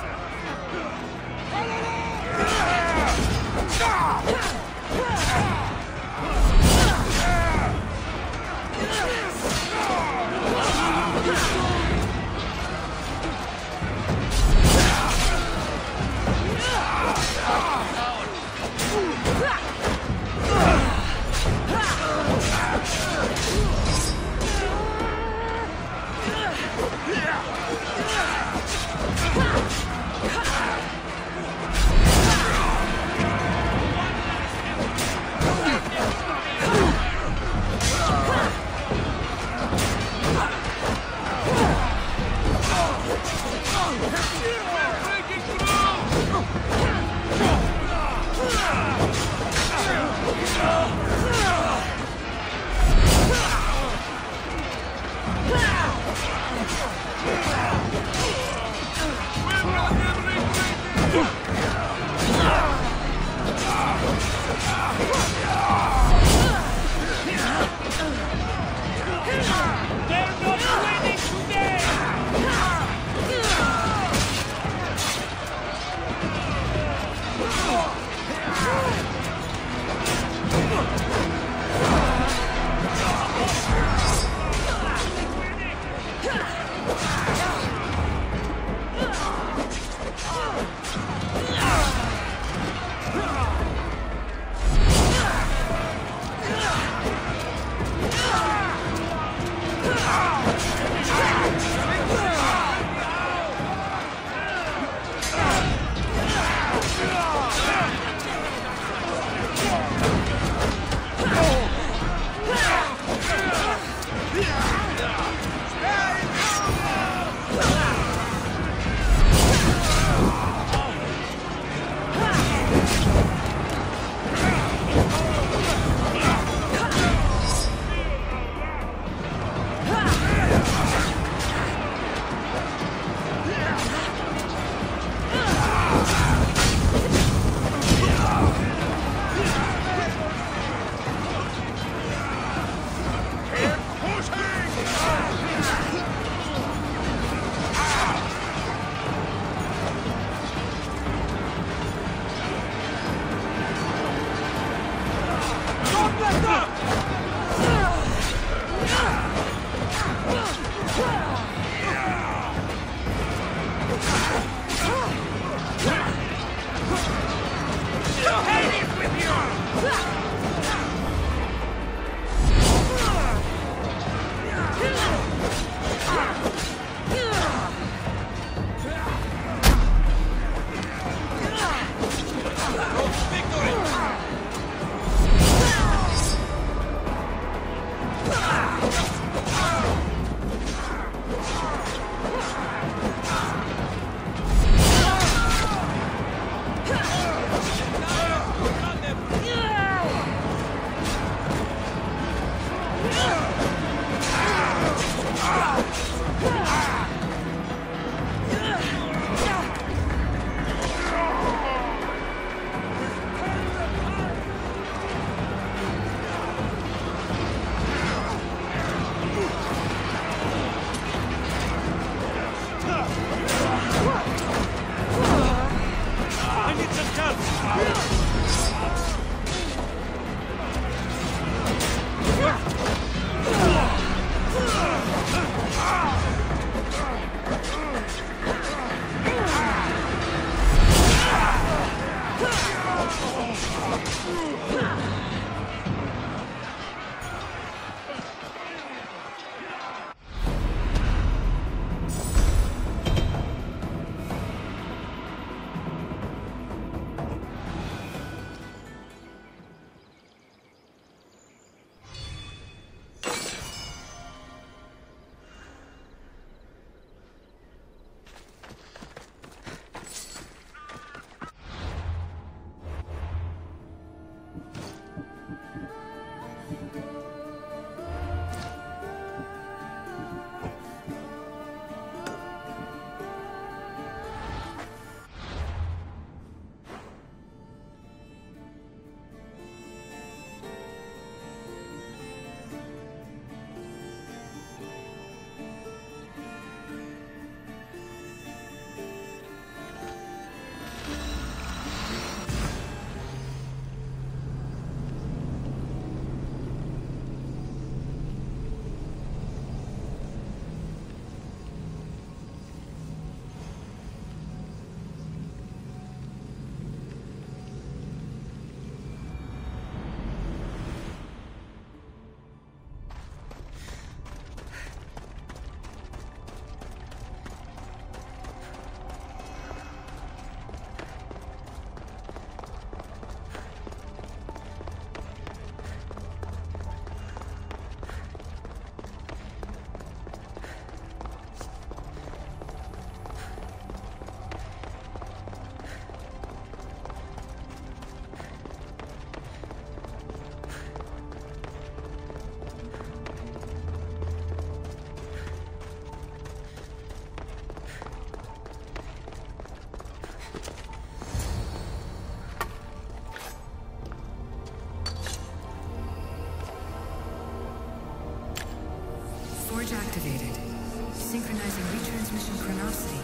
Synchronizing retransmission chronicity.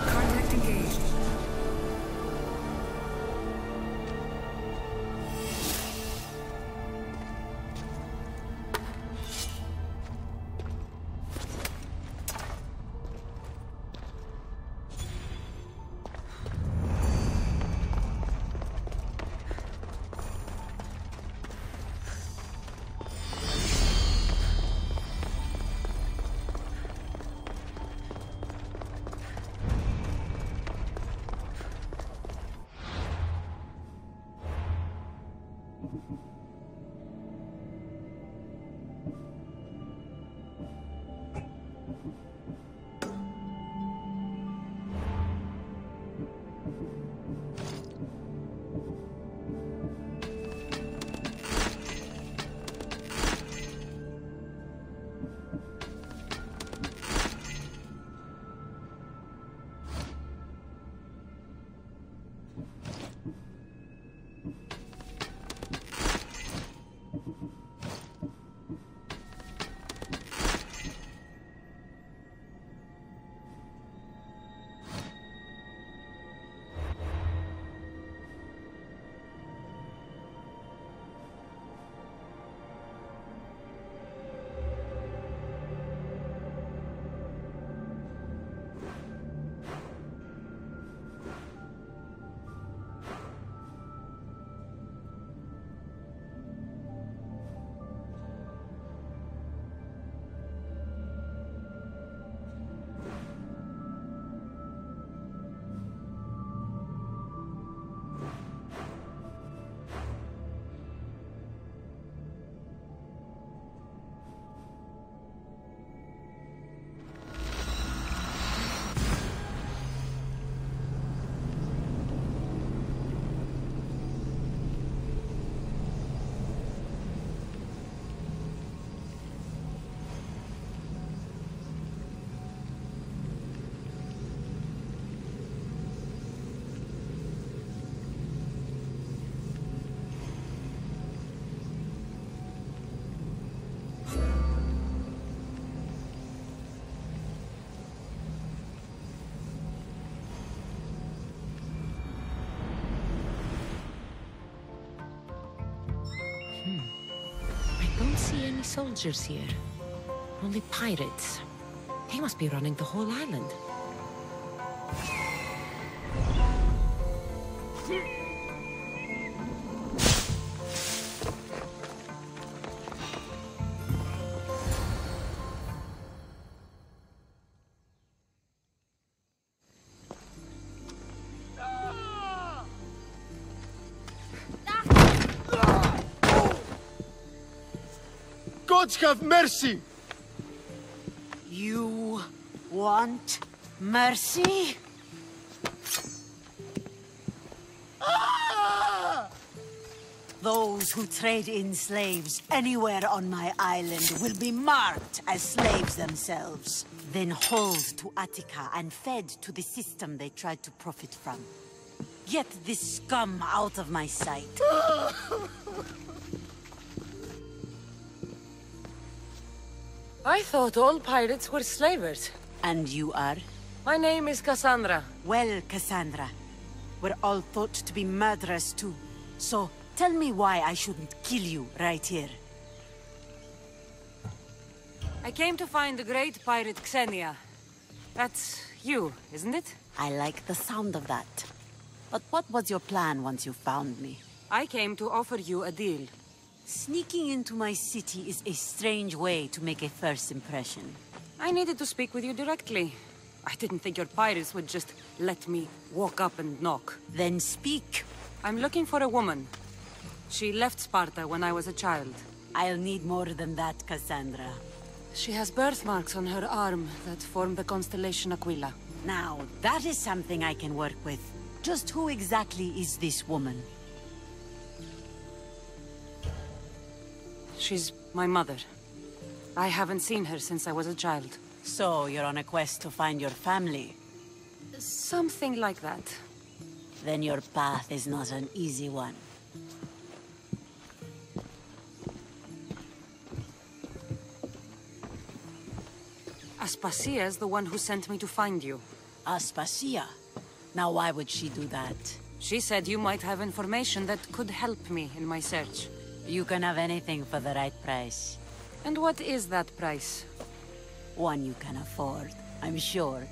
Contact engaged. I don't see any soldiers here. Only pirates. They must be running the whole island. Gods have mercy! You want mercy? Those who trade in slaves anywhere on my island will be marked as slaves themselves, then hauled to Attica and fed to the system they tried to profit from. Get this scum out of my sight. I thought all pirates were slavers. And you are? My name is Cassandra. Well, Cassandra, we're all thought to be murderers too. So, tell me why I shouldn't kill you right here. I came to find the great pirate Xenia. That's you, isn't it? I like the sound of that. But what was your plan once you found me? I came to offer you a deal. Sneaking into my city is a strange way to make a first impression. I needed to speak with you directly. I didn't think your pirates would just let me walk up and knock. Then speak. I'm looking for a woman. She left Sparta when I was a child. I'll need more than that, Cassandra. She has birthmarks on her arm that form the constellation Aquila. Now, that is something I can work with. Just who exactly is this woman? She's my mother. I haven't seen her since I was a child. So, you're on a quest to find your family? Something like that. Then your path is not an easy one. Aspasia's the one who sent me to find you. Aspasia? Now why would she do that? She said you might have information that could help me in my search. You can have anything for the right price. And what is that price? One you can afford, I'm sure.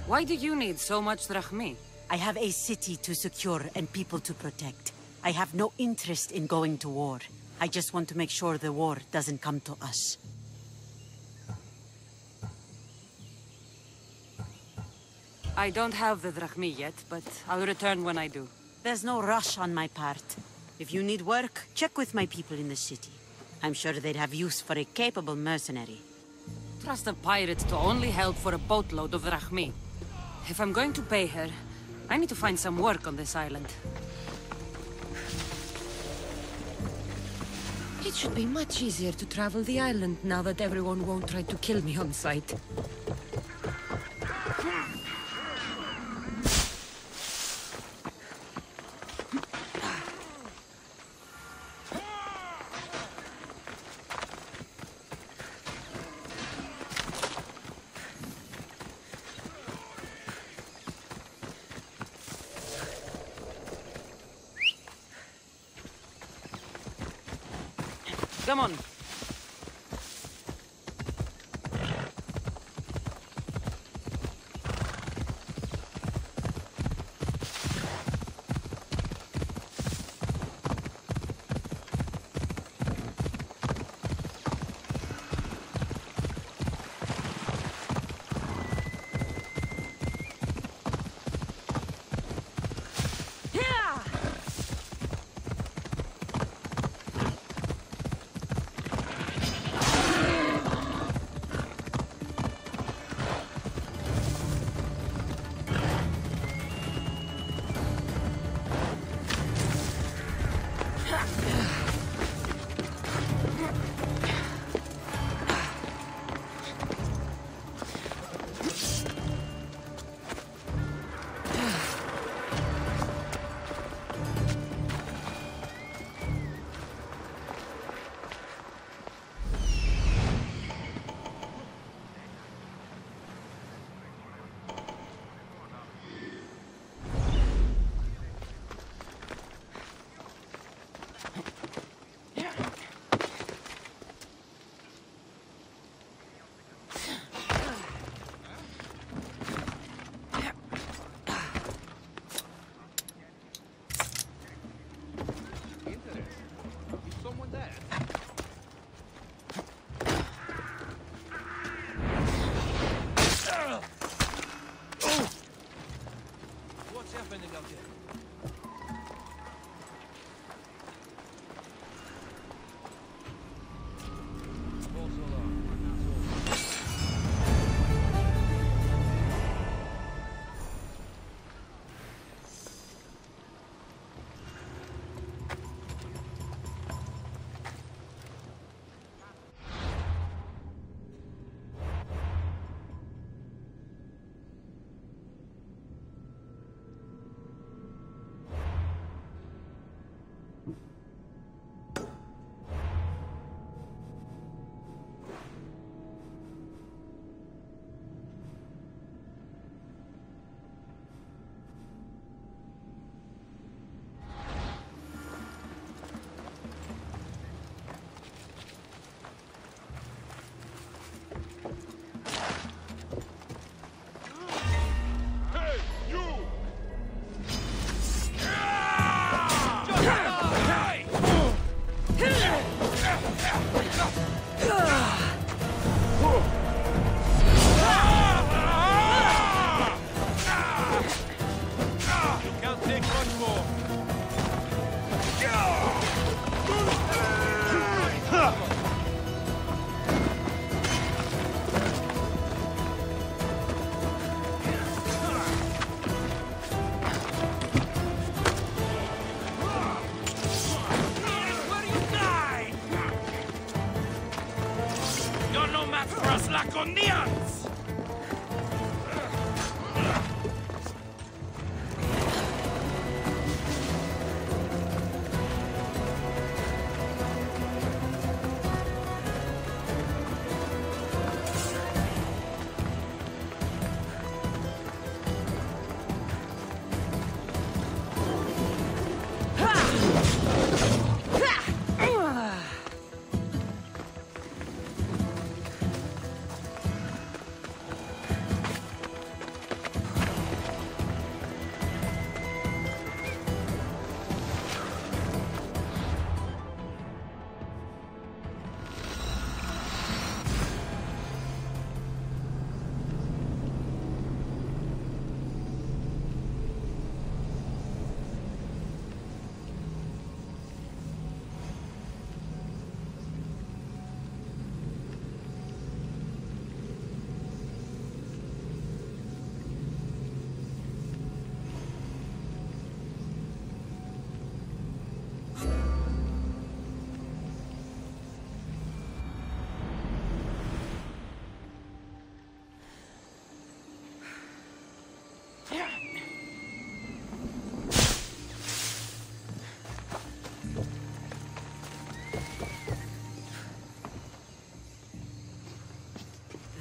Why do you need so much drachmi? I have a city to secure and people to protect. I have no interest in going to war. I just want to make sure the war doesn't come to us. I don't have the drachmi yet, but I'll return when I do. There's no rush on my part. If you need work, check with my people in the city. I'm sure they'd have use for a capable mercenary. Trust a pirate to only help for a boatload of drachmi. If I'm going to pay her, I need to find some work on this island. It should be much easier to travel the island now that everyone won't try to kill me on sight. Come on.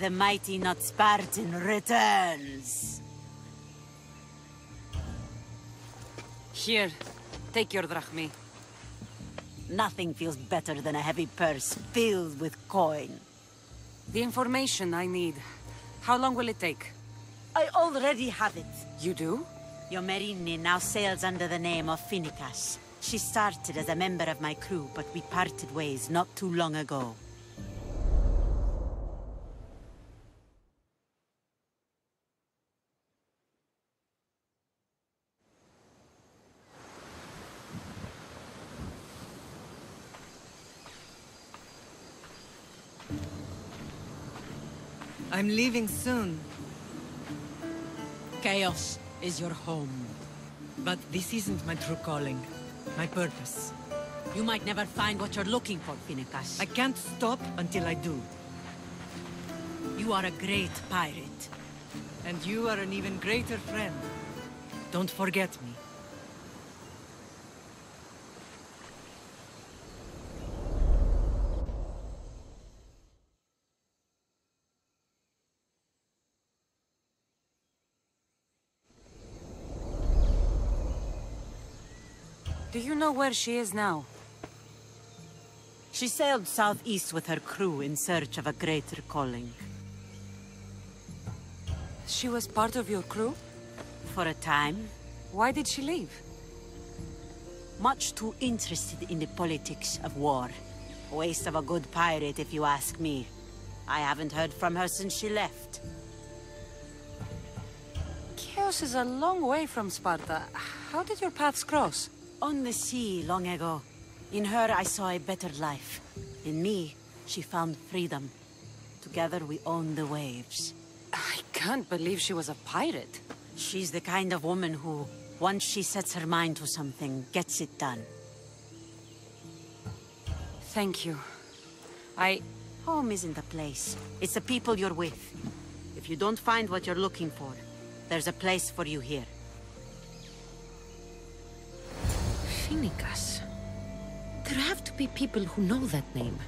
The mighty not Spartan returns. Here, take your drachmi. Nothing feels better than a heavy purse filled with coin. The information I need. How long will it take? I already have it. You do? Your Merini now sails under the name of Finicas. She started as a member of my crew, but we parted ways not too long ago. I'm leaving soon. Chaos is your home. But this isn't my true calling. My purpose. You might never find what you're looking for, Finicas. I can't stop until I do. You are a great pirate. And you are an even greater friend. Don't forget me. Do you know where she is now? She sailed southeast with her crew in search of a greater calling. She was part of your crew? For a time. Why did she leave? Much too interested in the politics of war. Waste of a good pirate, if you ask me. I haven't heard from her since she left. Chaos is a long way from Sparta. How did your paths cross? On the sea, long ago. In her, I saw a better life. In me, she found freedom. Together, we owned the waves. I can't believe she was a pirate. She's the kind of woman who, once she sets her mind to something, gets it done. Thank you. Home isn't a place. It's the people you're with. If you don't find what you're looking for, there's a place for you here. Finicas. There have to be people who know that name.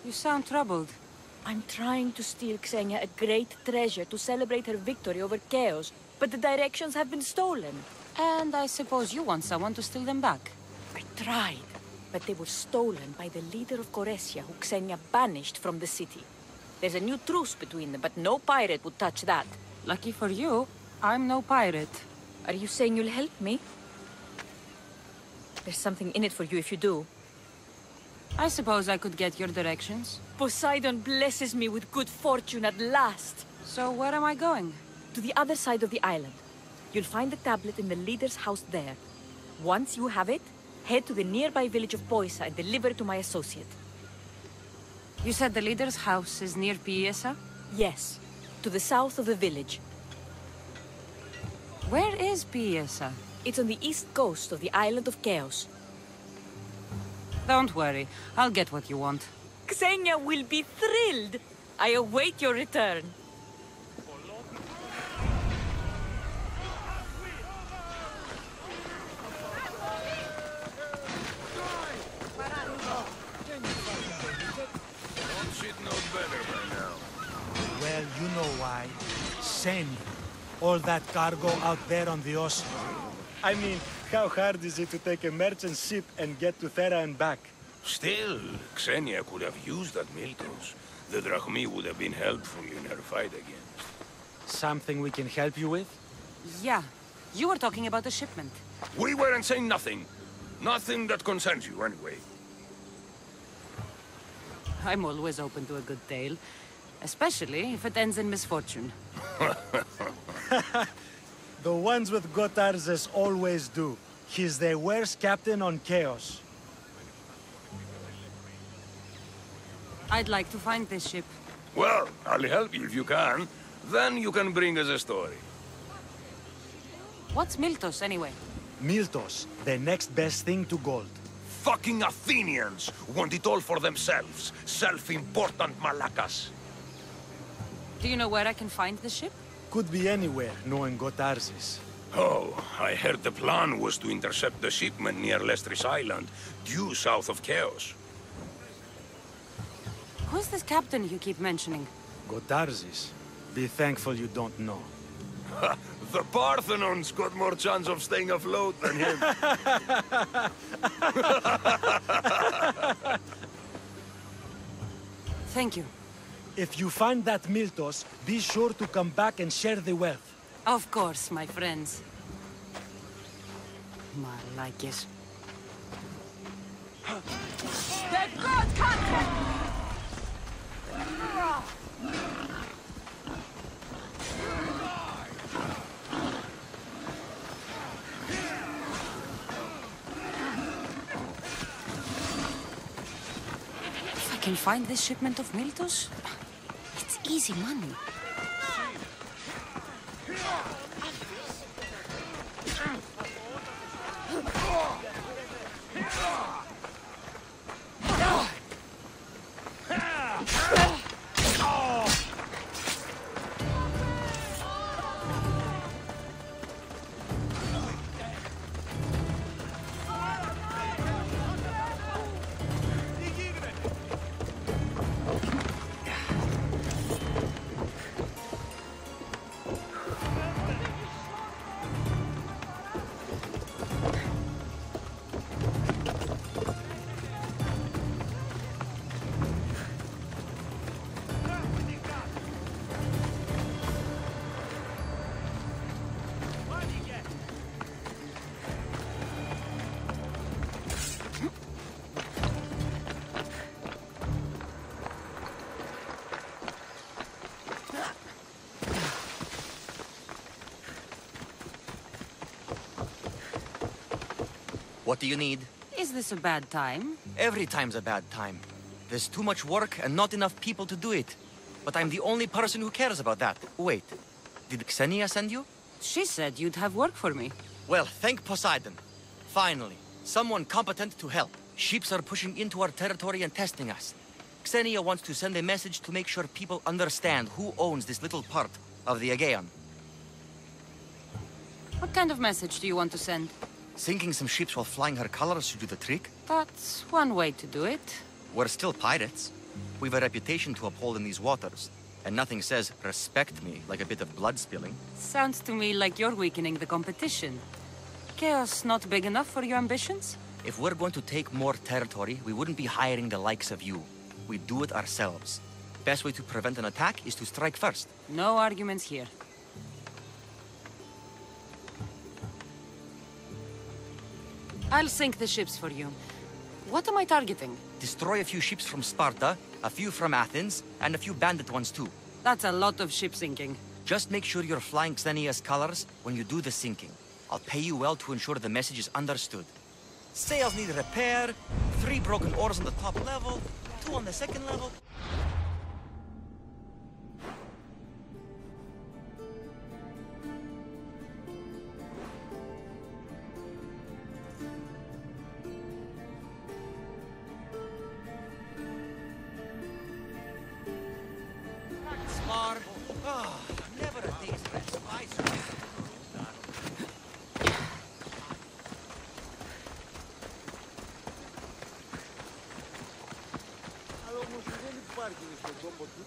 You sound troubled. I'm trying to steal Xenia a great treasure to celebrate her victory over Chaos, but the directions have been stolen. And I suppose you want someone to steal them back. I tried, but they were stolen by the leader of Goresia, who Xenia banished from the city. There's a new truce between them, but no pirate would touch that. Lucky for you, I'm no pirate. Are you saying you'll help me? There's something in it for you if you do. I suppose I could get your directions. Poseidon blesses me with good fortune at last. So where am I going? To the other side of the island. You'll find the tablet in the leader's house there. Once you have it, head to the nearby village of Poisa and deliver it to my associate. You said the leader's house is near Piesa? Yes, to the south of the village. Where is Piesa? It's on the east coast of the island of Chaos. Don't worry, I'll get what you want. Xenia will be thrilled! I await your return. Don't shit no better by now. Well, you know why. Send all that cargo out there on the ocean. I mean, how hard is it to take a merchant ship and get to Thera and back? Still, Xenia could have used that Miltos. The Drachmi would have been helpful in her fight against. Something we can help you with? Yeah. You were talking about the shipment. We weren't saying nothing. Nothing that concerns you, anyway. I'm always open to a good tale. Especially if it ends in misfortune. The ones with Gotarzes always do. He's the worst captain on Chaos. I'd like to find this ship. Well, I'll help you if you can. Then you can bring us a story. What's Miltos, anyway? Miltos, the next best thing to gold. Fucking Athenians want it all for themselves. Self-important malacas. Do you know where I can find the ship? Could be anywhere, knowing Gotarzes. Oh, I heard the plan was to intercept the shipment near Lestris Island, due south of Chaos. Who's this captain you keep mentioning? Gotarzes. Be thankful you don't know. The Parthenon's got more chance of staying afloat than him. Thank you. If you find that Miltos, be sure to come back and share the wealth. Of course, my friends. Malakis. The god contact! If I can find this shipment of Miltos, it's easy money. What do you need? Is this a bad time? Every time's a bad time. There's too much work and not enough people to do it. But I'm the only person who cares about that. Wait, did Xenia send you? She said you'd have work for me. Well, thank Poseidon. Finally, someone competent to help. Ships are pushing into our territory and testing us. Xenia wants to send a message to make sure people understand who owns this little part of the Aegean. What kind of message do you want to send? Sinking some ships while flying her colors should do the trick. That's one way to do it. We're still pirates. We've a reputation to uphold in these waters. And nothing says, respect me, like a bit of blood spilling. Sounds to me like you're weakening the competition. Chaos not big enough for your ambitions? If we're going to take more territory, we wouldn't be hiring the likes of you. We'd do it ourselves. Best way to prevent an attack is to strike first. No arguments here. I'll sink the ships for you. What am I targeting? Destroy a few ships from Sparta, a few from Athens, and a few bandit ones too. That's a lot of ship sinking. Just make sure you're flying Xenia's colors when you do the sinking. I'll pay you well to ensure the message is understood. Sails need repair, 3 broken oars on the top level, 2 on the second level.